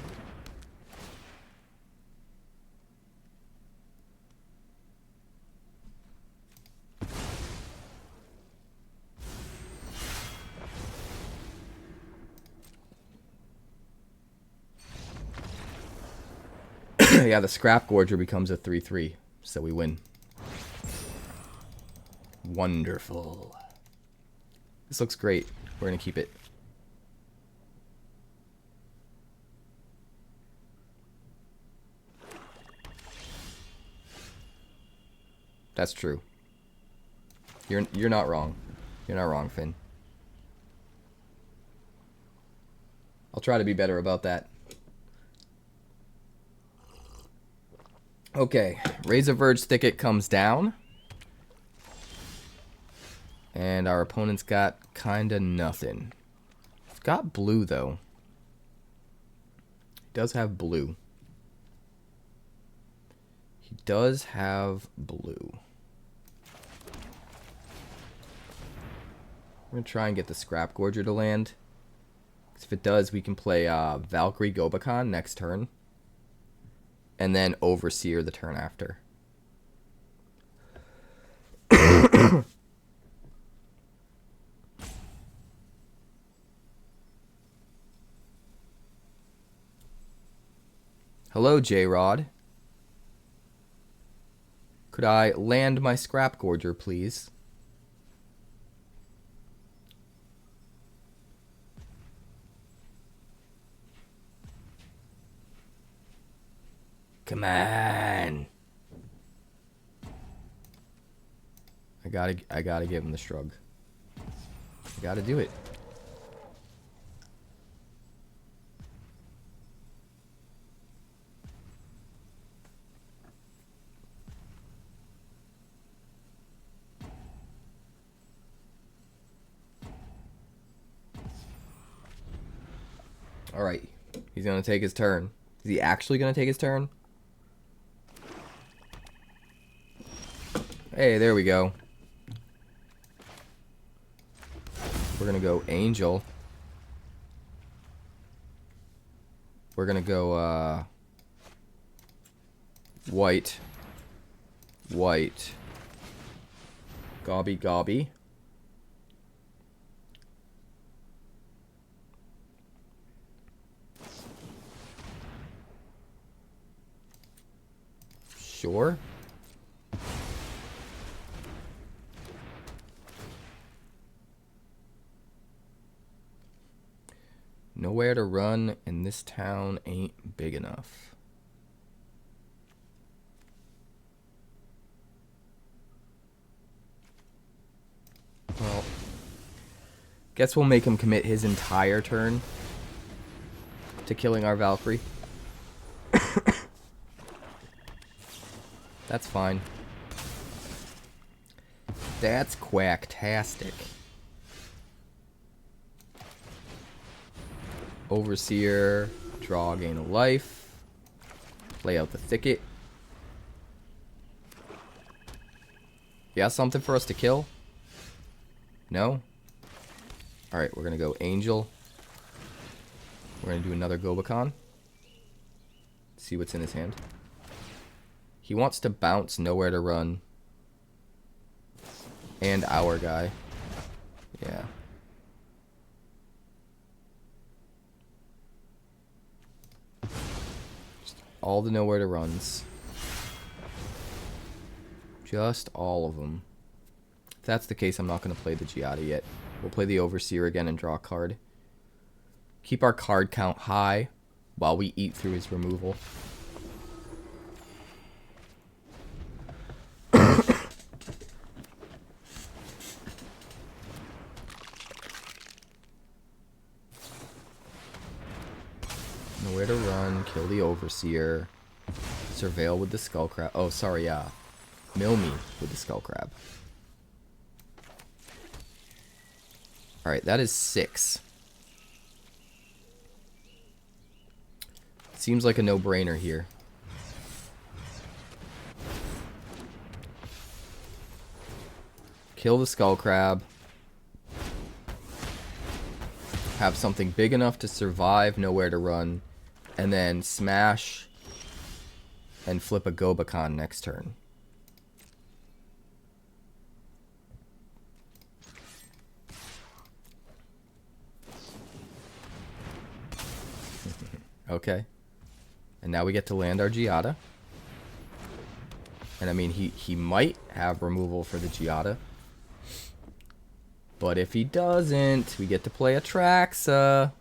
Yeah, the Scrapgorger becomes a 3/3, so we win. Wonderful. This looks great. We're gonna keep it. That's true. You're not wrong. You're not wrong, Finn. I'll try to be better about that. Okay, Razorverge Thicket comes down. And our opponent's got kinda nothing. He's got blue, though. He does have blue. He does have blue. We're going to try and get the Scrapgorger to land. If it does, we can play Valkyrie Gobakhan next turn. And then Overseer the turn after. Hello, J-Rod. Could I land my Scrapgorger, please? Come on. I gotta give him the shrug. I gotta do it. Alright. He's gonna take his turn. Is he actually gonna take his turn? Hey, there we go. We're gonna go Angel. We're gonna go white. White. 𝐿𝐵𝐿𝐵. Sure. Nowhere to run, and this town ain't big enough. Well, guess we'll make him commit his entire turn to killing our Valkyrie. That's fine. That's quacktastic. Overseer, draw, gain a life. Play out the thicket. You got something for us to kill? No? Alright, we're gonna go Angel. We're gonna do another Gobakhan. See what's in his hand. He wants to bounce, nowhere to run. And our guy. Yeah. Just all the nowhere to runs. Just all of them. If that's the case, I'm not going to play the Giada yet. We'll play the Overseer again and draw a card. Keep our card count high while we eat through his removal. Nowhere to run, kill the Overseer, surveil with the Skull Crab. Oh, sorry, yeah. Mill me with the Skull Crab. Alright, that is 6. Seems like a no-brainer here. Kill the Skull Crab. Have something big enough to survive, nowhere to run. And then smash and flip a Gobakhan next turn. Okay. And now we get to land our Giada. And I mean, he might have removal for the Giada. But if he doesn't, we get to play Atraxa.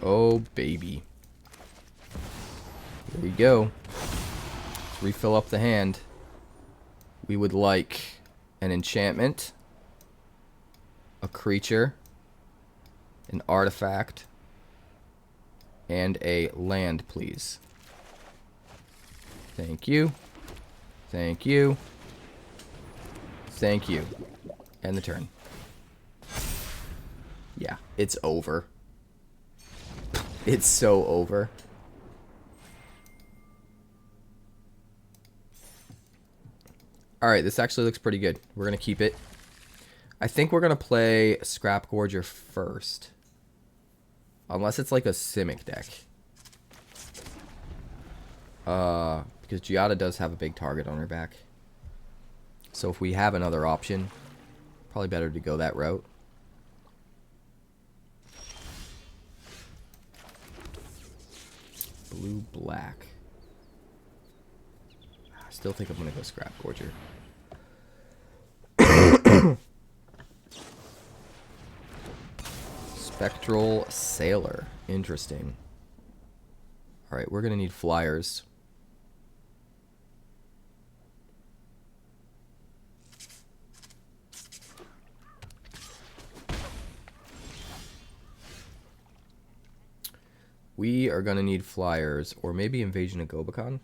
Oh, baby. Here we go. Let's refill up the hand. We would like an enchantment, a creature, an artifact, and a land, please. Thank you. Thank you. Thank you. End the turn. Yeah, it's over. It's so over. Alright, this actually looks pretty good. We're going to keep it. I think we're going to play Scrapgorger first. Unless it's like a Simic deck. Because Giada does have a big target on her back. So if we have another option, probably better to go that route. Blue, black. I still think I'm going to go Scrapgorger. Spectral Sailor. Interesting. Alright, we're going to need flyers. We are going to need flyers, or maybe Invasion of Gobakhan.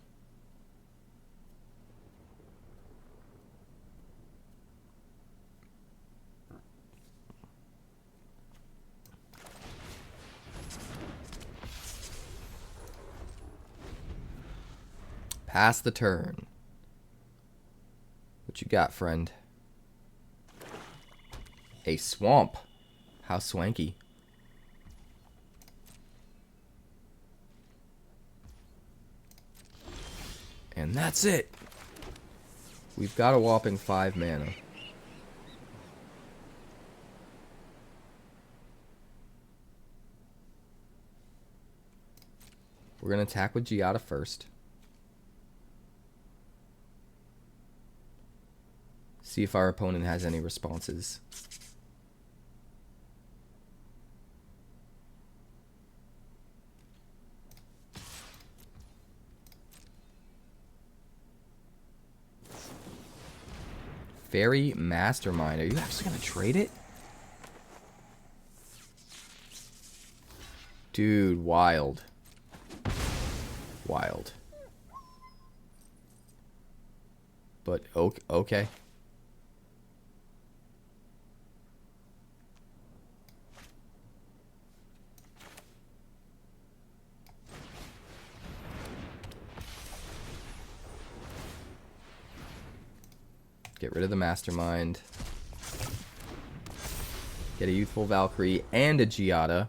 Pass the turn. What you got, friend? A swamp. How swanky. And that's it. We've got a whopping 5 mana. We're going to attack with Giada first. See if our opponent has any responses. Fairy Mastermind. Are you actually going to trade it? Dude, wild. Wild. But, okay. Get rid of the Mastermind. Get a Youthful Valkyrie and a Giada.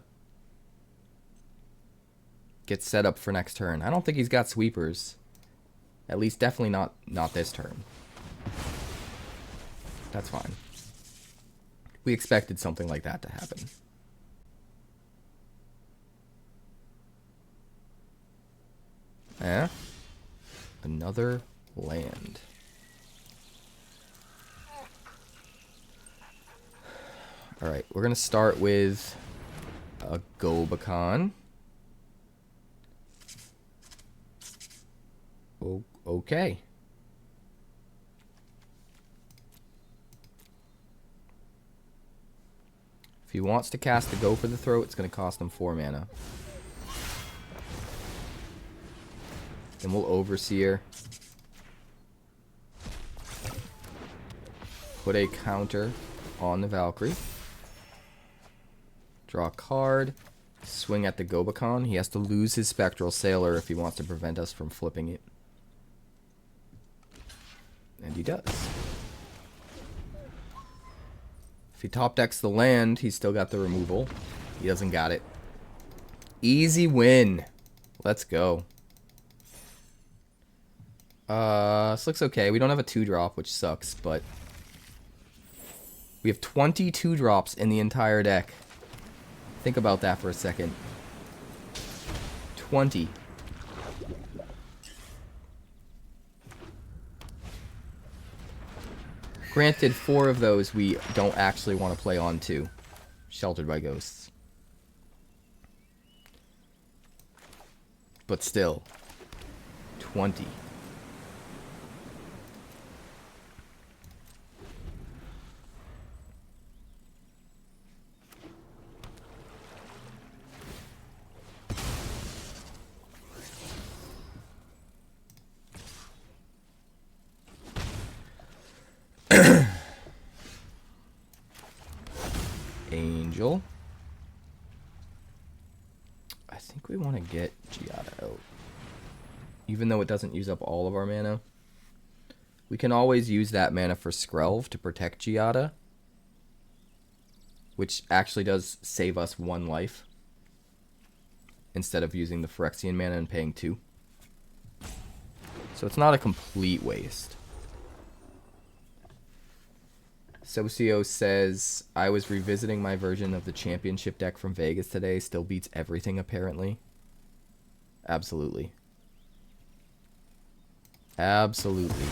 Get set up for next turn. I don't think he's got sweepers. At least definitely not this turn. That's fine. We expected something like that to happen. Another land. Alright, we're going to start with a Gobakhan. Oh, okay. If he wants to cast the Go for the Throat, it's going to cost him 4 mana. Then we'll Overseer. Put a counter on the Valkyrie. Draw a card. Swing at the Gobakhan. He has to lose his Spectral Sailor if he wants to prevent us from flipping it. And he does. If he top decks the land, he's still got the removal. He doesn't got it. Easy win. Let's go. This looks okay. We don't have a 2-drop, which sucks, but we have 22 drops in the entire deck. Think about that for a second. 20. Granted, 4 of those we don't actually want to play on to. Sheltered by Ghosts. But still. 20. Angel. I think we want to get Giada out. Even though it doesn't use up all of our mana. We can always use that mana for Skrelv to protect Giada. Which actually does save us 1 life. Instead of using the Phyrexian mana and paying 2. So it's not a complete waste. Socio says, I was revisiting my version of the championship deck from Vegas today. Still beats everything, apparently. Absolutely. Absolutely.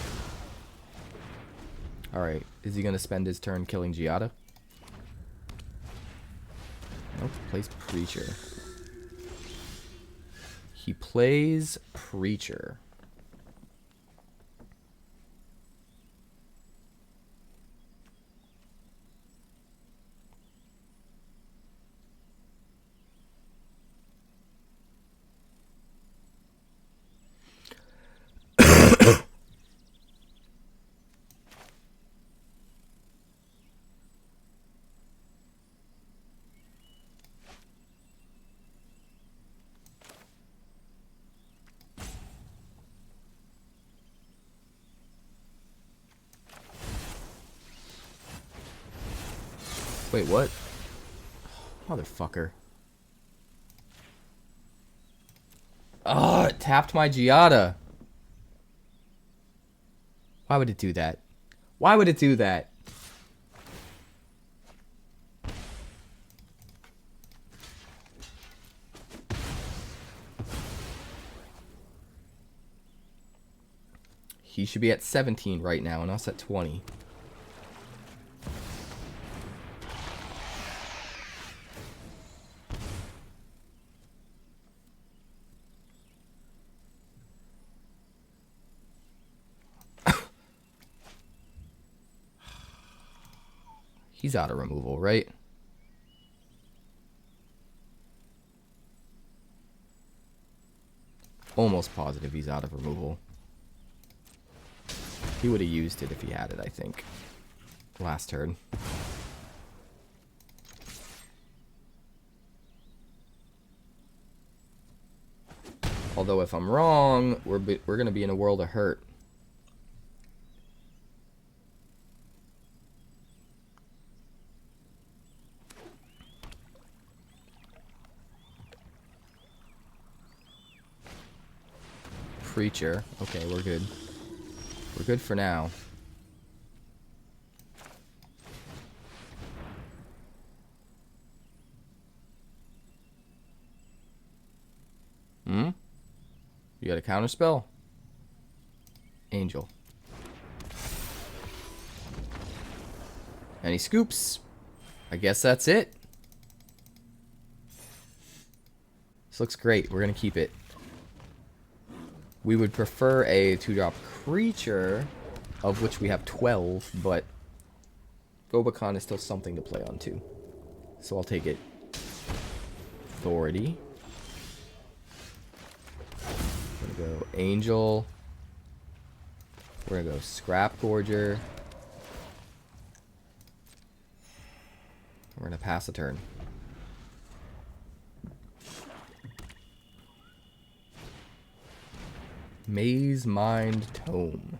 Alright, is he going to spend his turn killing Giada? Nope, plays Preacher. He plays Preacher. Wait, what? Motherfucker. Oh, it tapped my Giada. Why would it do that? Why would it do that? He should be at 17 right now and us at 20. He's out of removal, right? Almost positive he's out of removal. He would have used it if he had it, I think. Last turn. Although if I'm wrong, we're going to be in a world of hurt. Preacher. Okay, we're good. We're good for now. Hmm? You got a counter spell? Angel. Any scoops? I guess that's it. This looks great. We're going to keep it. We would prefer a 2-drop creature, of which we have 12, but Gobakhan is still something to play on too. So I'll take it. Authority. We're going to go Angel. We're going to go Scrapgorger. We're going to pass a turn. Maze Mind Tome.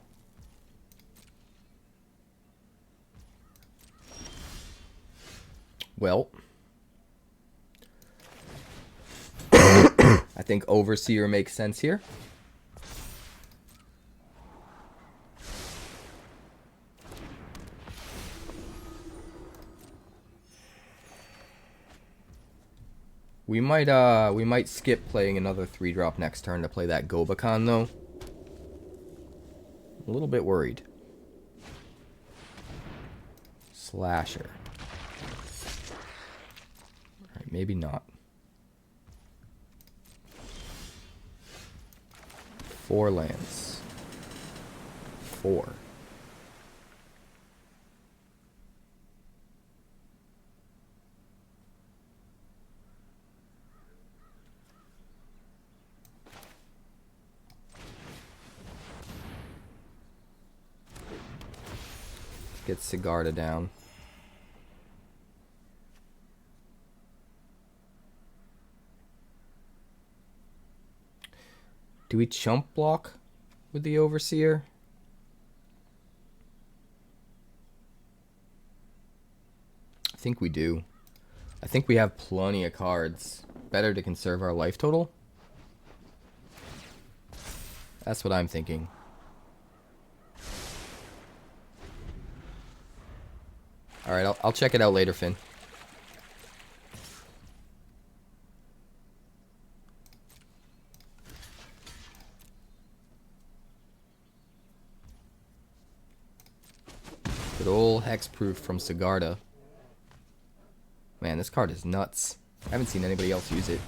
Well, I think Overseer makes sense here. We might skip playing another 3-drop next turn to play that Gobakhan, though. A little bit worried. Slasher. Alright, maybe not. 4 lands. 4. Get Sigarda down. Do we chump block with the Overseer? I think we do. I think we have plenty of cards. Better to conserve our life total? That's what I'm thinking. Alright, I'll check it out later, Finn. Good old hexproof from Sigarda. Man, this card is nuts. I haven't seen anybody else use it.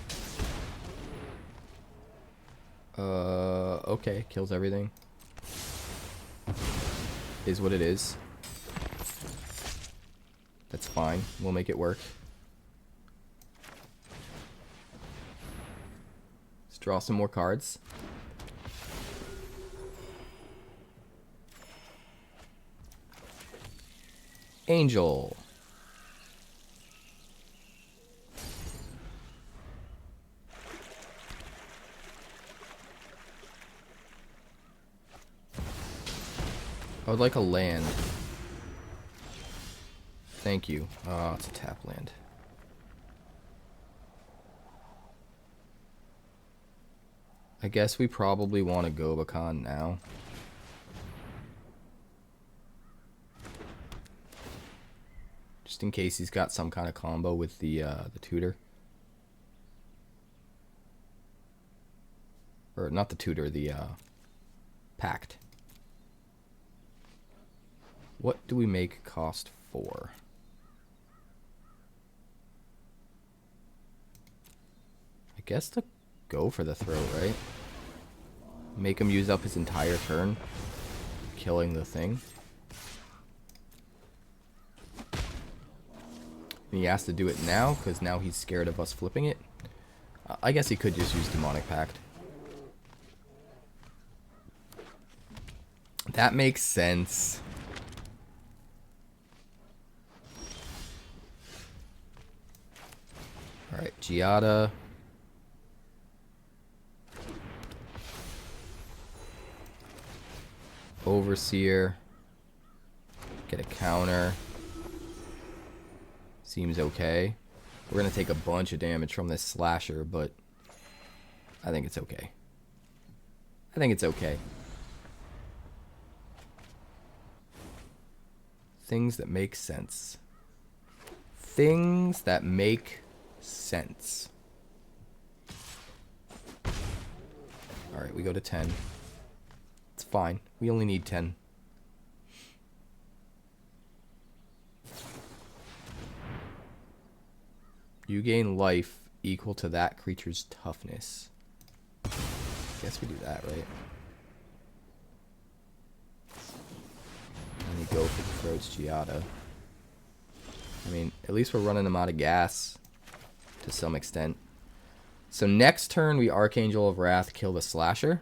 Okay, kills everything. Is what it is. That's fine. We'll make it work. Let's draw some more cards. Angel. I would like a land. Thank you. Oh, it's a tap land. I guess we probably want to Gobakhan now. Just in case he's got some kind of combo with the tutor. Or not the tutor, the pact. What do we make cost 4? I guess to go for the throw, right? Make him use up his entire turn, killing the thing. And he has to do it now, because now he's scared of us flipping it. I guess he could just use Demonic Pact. That makes sense. Alright, Giada. Overseer. Get a counter. Seems okay. We're going to take a bunch of damage from this slasher, but I think it's okay. I think it's okay. Things that make sense. Things that make sense. Alright, we go to 10. It's fine. We only need 10. You gain life equal to that creature's toughness. Guess we do that, right? And we go for the throats Giada. I mean, at least we're running them out of gas to some extent. So next turn we Archangel of Wrath, kill the slasher.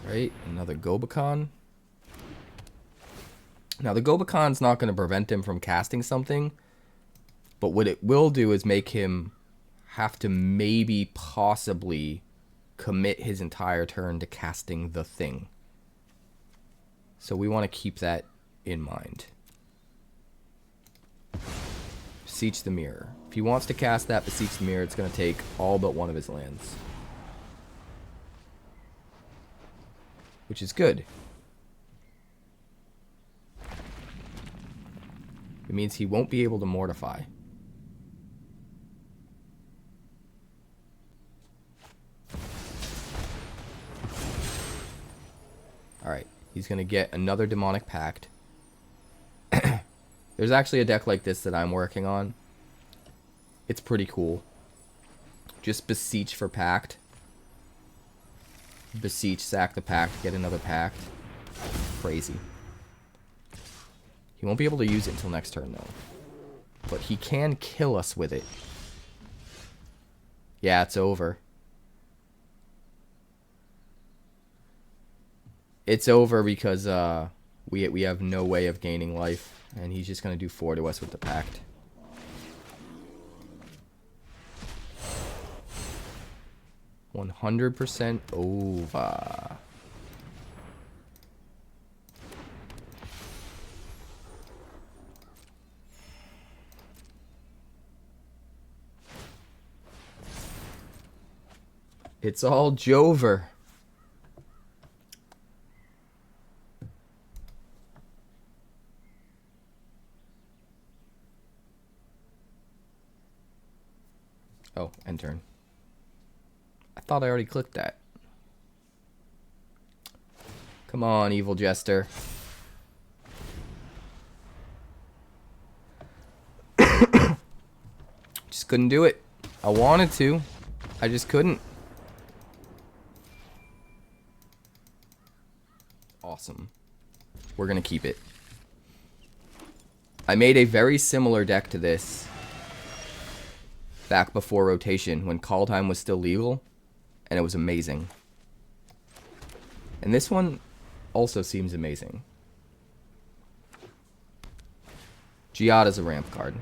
Right, another Gobakhan. Now the Gobakhan's not going to prevent him from casting something, but what it will do is make him have to maybe possibly commit his entire turn to casting the thing. So we want to keep that in mind. Beseech the Mirror. If he wants to cast that Beseech the Mirror, it's going to take all but one of his lands. which is good. It means he won't be able to mortify. Alright, he's going to get another Demonic Pact. There's actually a deck like this that I'm working on. It's pretty cool. Just Beseech for Pact. Beseech, sack the Pact, get another Pact. Crazy. He won't be able to use it until next turn, though. But he can kill us with it. Yeah, it's over. It's over because we have no way of gaining life. And he's just going to do 4 to us with the Pact. $100% over. It's all Jover. Oh, end turn. I thought I already clicked that. Come on, Evil Jester. Just couldn't do it. I wanted to. I just couldn't. Awesome. We're gonna keep it. I made a very similar deck to this back before rotation when Kaldheim was still legal, and it was amazing. And this one also seems amazing. Giada's a ramp card.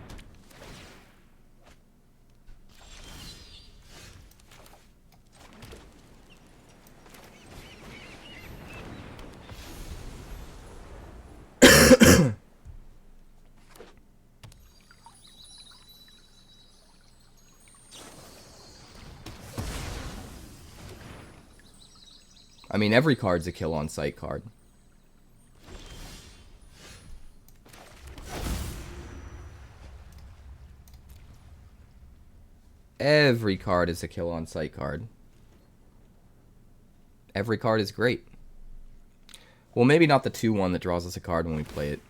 I mean, every card's a kill on sight card. Every card is a kill on sight card. Every card is great. Well, maybe not the 2-1 that draws us a card when we play it.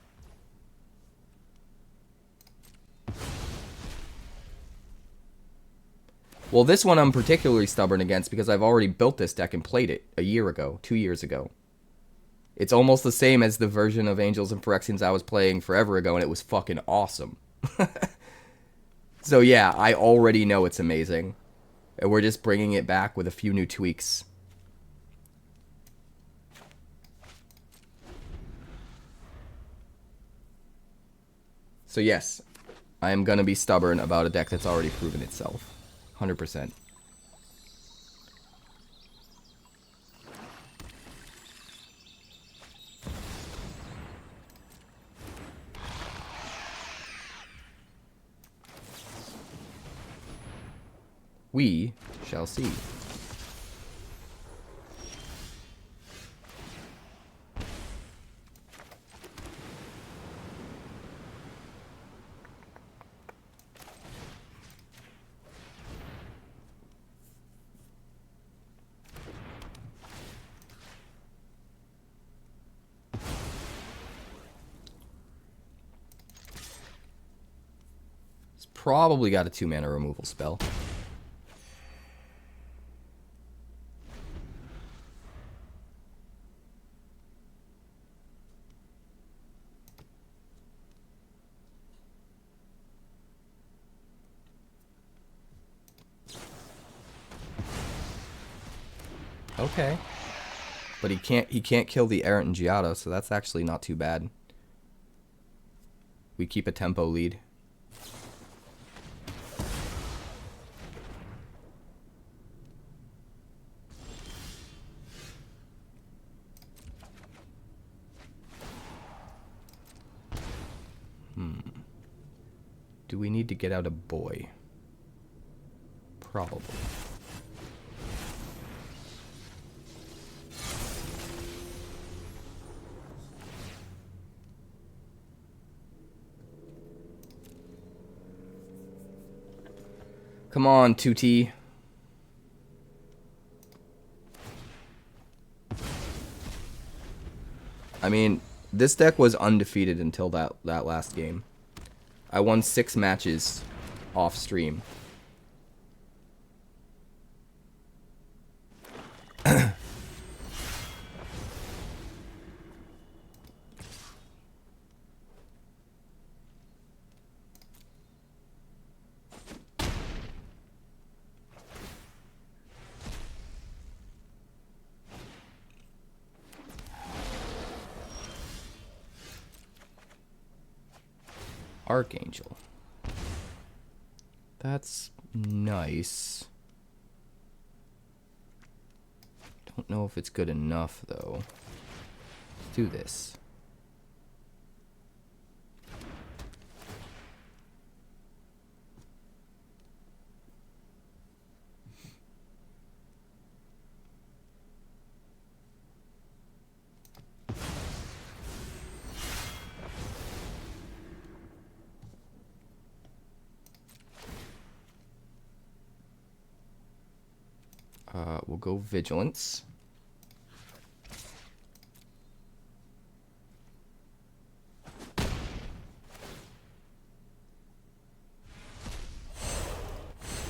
Well, this one I'm particularly stubborn against because I've already built this deck and played it a year ago, 2 years ago. It's almost the same as the version of Angels and Phyrexians I was playing forever ago, and it was fucking awesome. So yeah, I already know it's amazing. And we're just bringing it back with a few new tweaks. So yes, I am going to be stubborn about a deck that's already proven itself. 100%. We shall see. It's probably got a 2-mana removal spell. Okay. But he can't kill the Errant and Giada, so that's actually not too bad. We keep a tempo lead. Do we need to get out a boy? Probably. Come on, 2T. I mean, this deck was undefeated until that last game. I won 6 matches off stream. Archangel. That's nice. Don't know if it's good enough, though. Let's do this. We'll go Vigilance.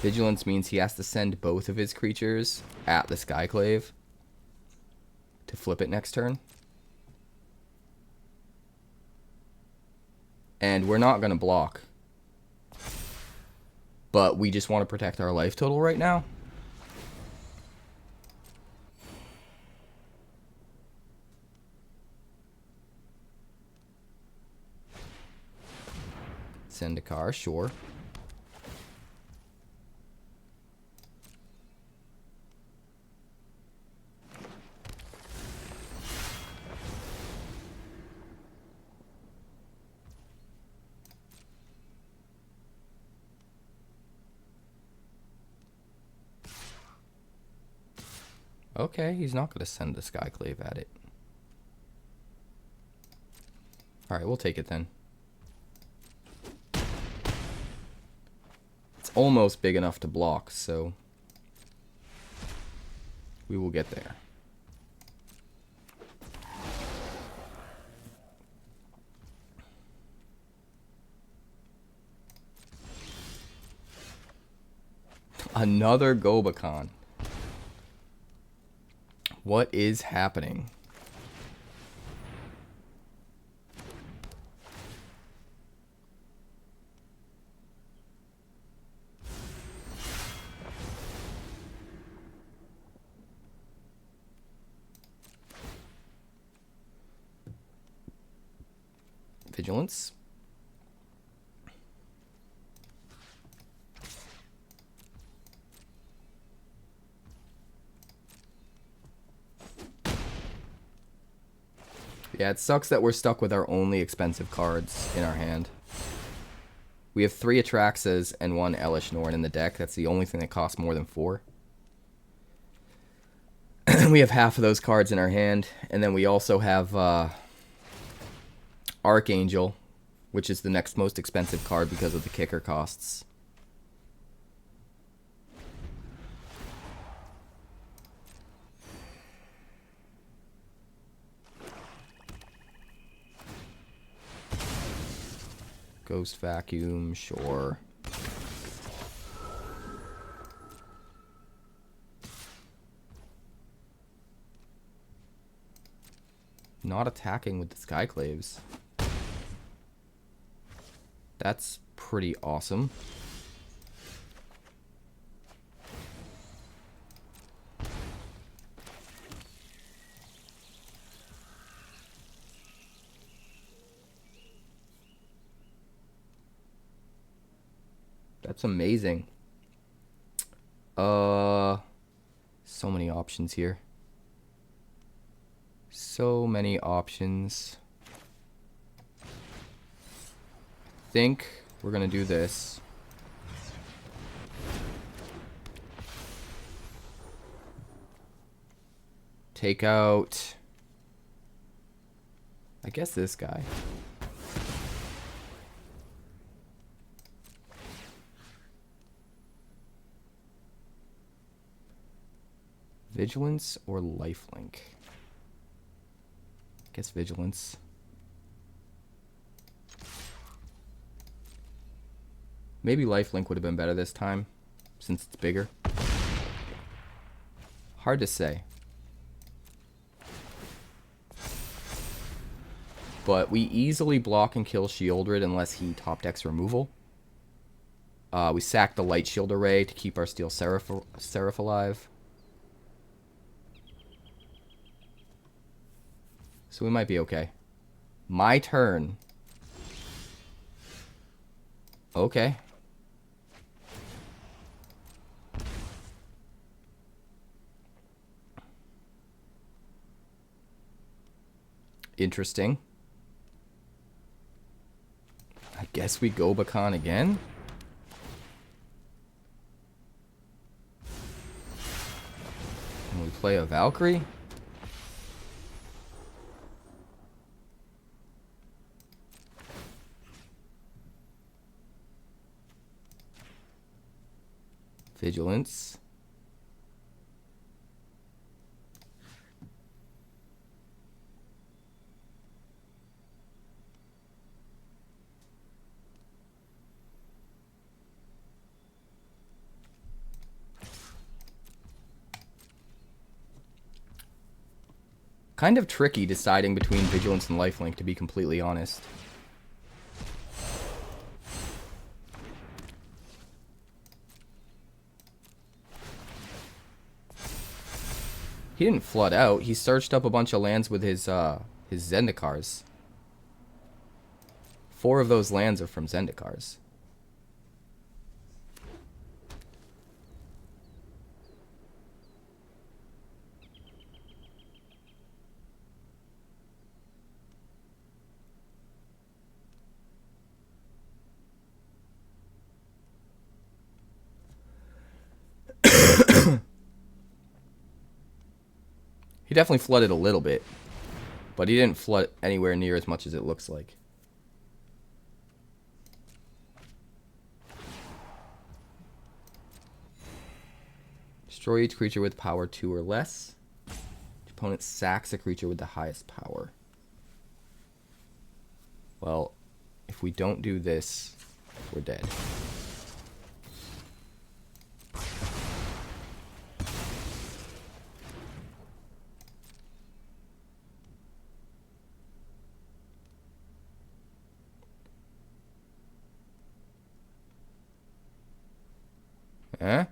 Vigilance means he has to send both of his creatures at the 𝐒𝐿𝐴 to flip it next turn. And we're not going to block. But we just want to protect our life total right now. Send a car, sure. Okay, he's not going to send the 𝐒𝐿𝐴 at it. Alright, we'll take it then. Almost big enough to block, so we will get there. Another Gobakhan. What is happening? Vigilance. Yeah, it sucks that we're stuck with our only expensive cards in our hand. We have 3 Atraxas and 1 Elesh Norn in the deck. That's the only thing that costs more than 4. We have half of those cards in our hand. And then we also have Archangel, which is the next most expensive card because of the kicker costs. Ghost Vacuum, sure. Not attacking with the 𝐒𝐿𝐴s. That's pretty awesome. That's amazing. So many options here. So many options. I think we're gonna do this. Take out, I guess, this guy. Vigilance or lifelink? Guess vigilance. Maybe lifelink would have been better this time, since it's bigger. Hard to say. But we easily block and kill Sheoldred unless he top decks removal. We sack the Light Shield Array to keep our Steel Seraph alive. So we might be okay. My turn. Okay. Interesting. I guess we Gobakhan again. And we play a Valkyrie. Vigilance. Kind of tricky deciding between Vigilance and Lifelink, to be completely honest. He didn't flood out. He searched up a bunch of lands with his Zendikars. 4 of those lands are from Zendikars. He definitely flooded a little bit, but he didn't flood anywhere near as much as it looks like. Destroy each creature with power 2 or less. Each opponent sacks a creature with the highest power. Well, if we don't do this, we're dead. Eh?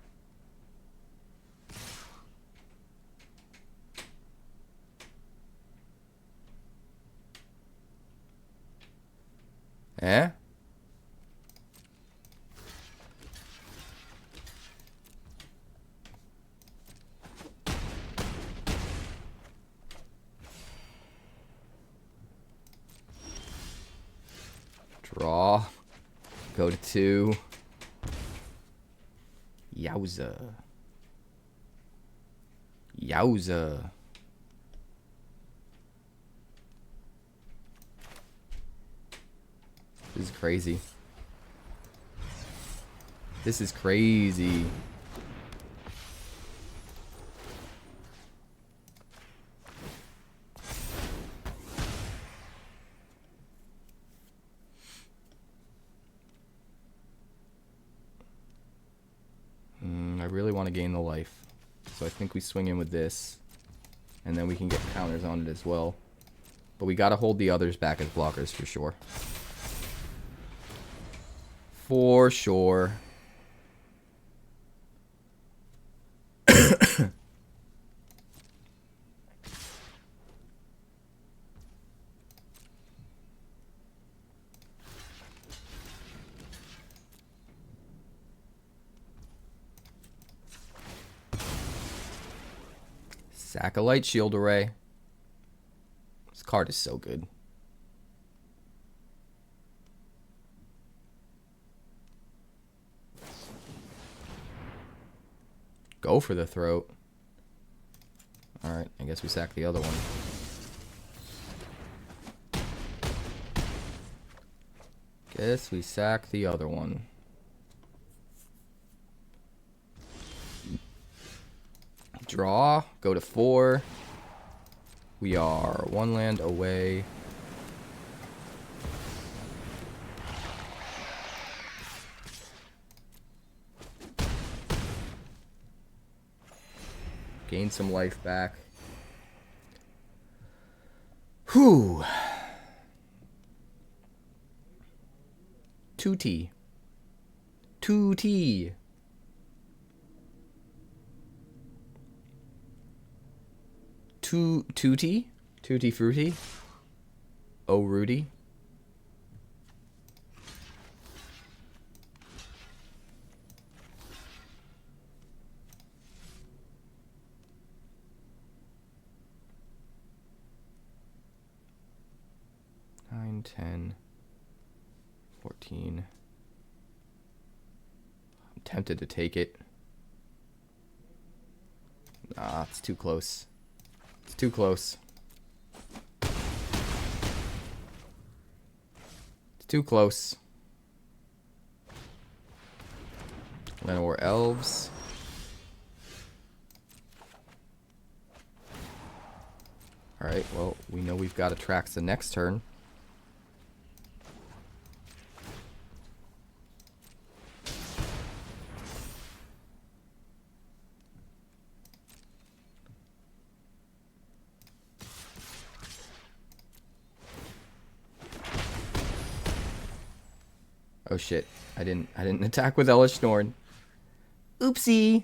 Eh? Draw. Go to 2. Yowza. Yowza. This is crazy. This is crazy. I really want to gain the life. So I think we swing in with this. And then we can get counters on it as well. But we got to hold the others back as blockers for sure. For sure. Sack a Light Shield Array. This card is so good. Go for the throat. Alright, I guess we sack the other one. Guess we sack the other one. draw, go to 4. We are 1 land away. Gain some life back. Whew. 2T. 2T. 2T? Tutti Frutti? Oh, Rudy? Nine, 10, 14. I'm tempted to take it. Nah, it's too close. It's too close. It's too close. Llanowar Elves. Alright, well, we know we've got Atraxa next turn. Oh shit, I didn't attack with Elesh Norn. Oopsie.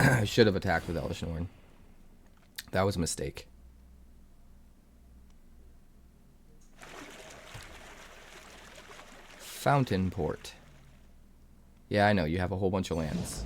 I should have attacked with Elesh Norn. That was a mistake. Fountain Port. Yeah, I know, you have a whole bunch of lands.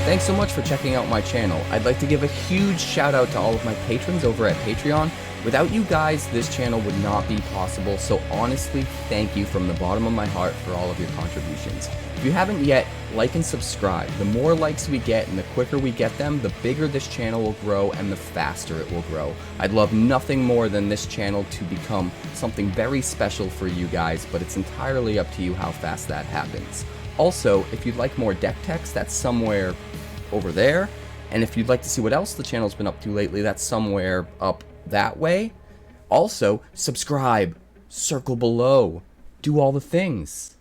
Thanks so much for checking out my channel. I'd like to give a huge shout out to all of my patrons over at Patreon. Without you guys, this channel would not be possible, so honestly, thank you from the bottom of my heart for all of your contributions. If you haven't yet, like and subscribe. The more likes we get and the quicker we get them, the bigger this channel will grow and the faster it will grow. I'd love nothing more than this channel to become something very special for you guys, but it's entirely up to you how fast that happens. Also, if you'd like more deck text, that's somewhere over there. And if you'd like to see what else the channel's been up to lately, that's somewhere up that way. Also, subscribe, circle below, do all the things.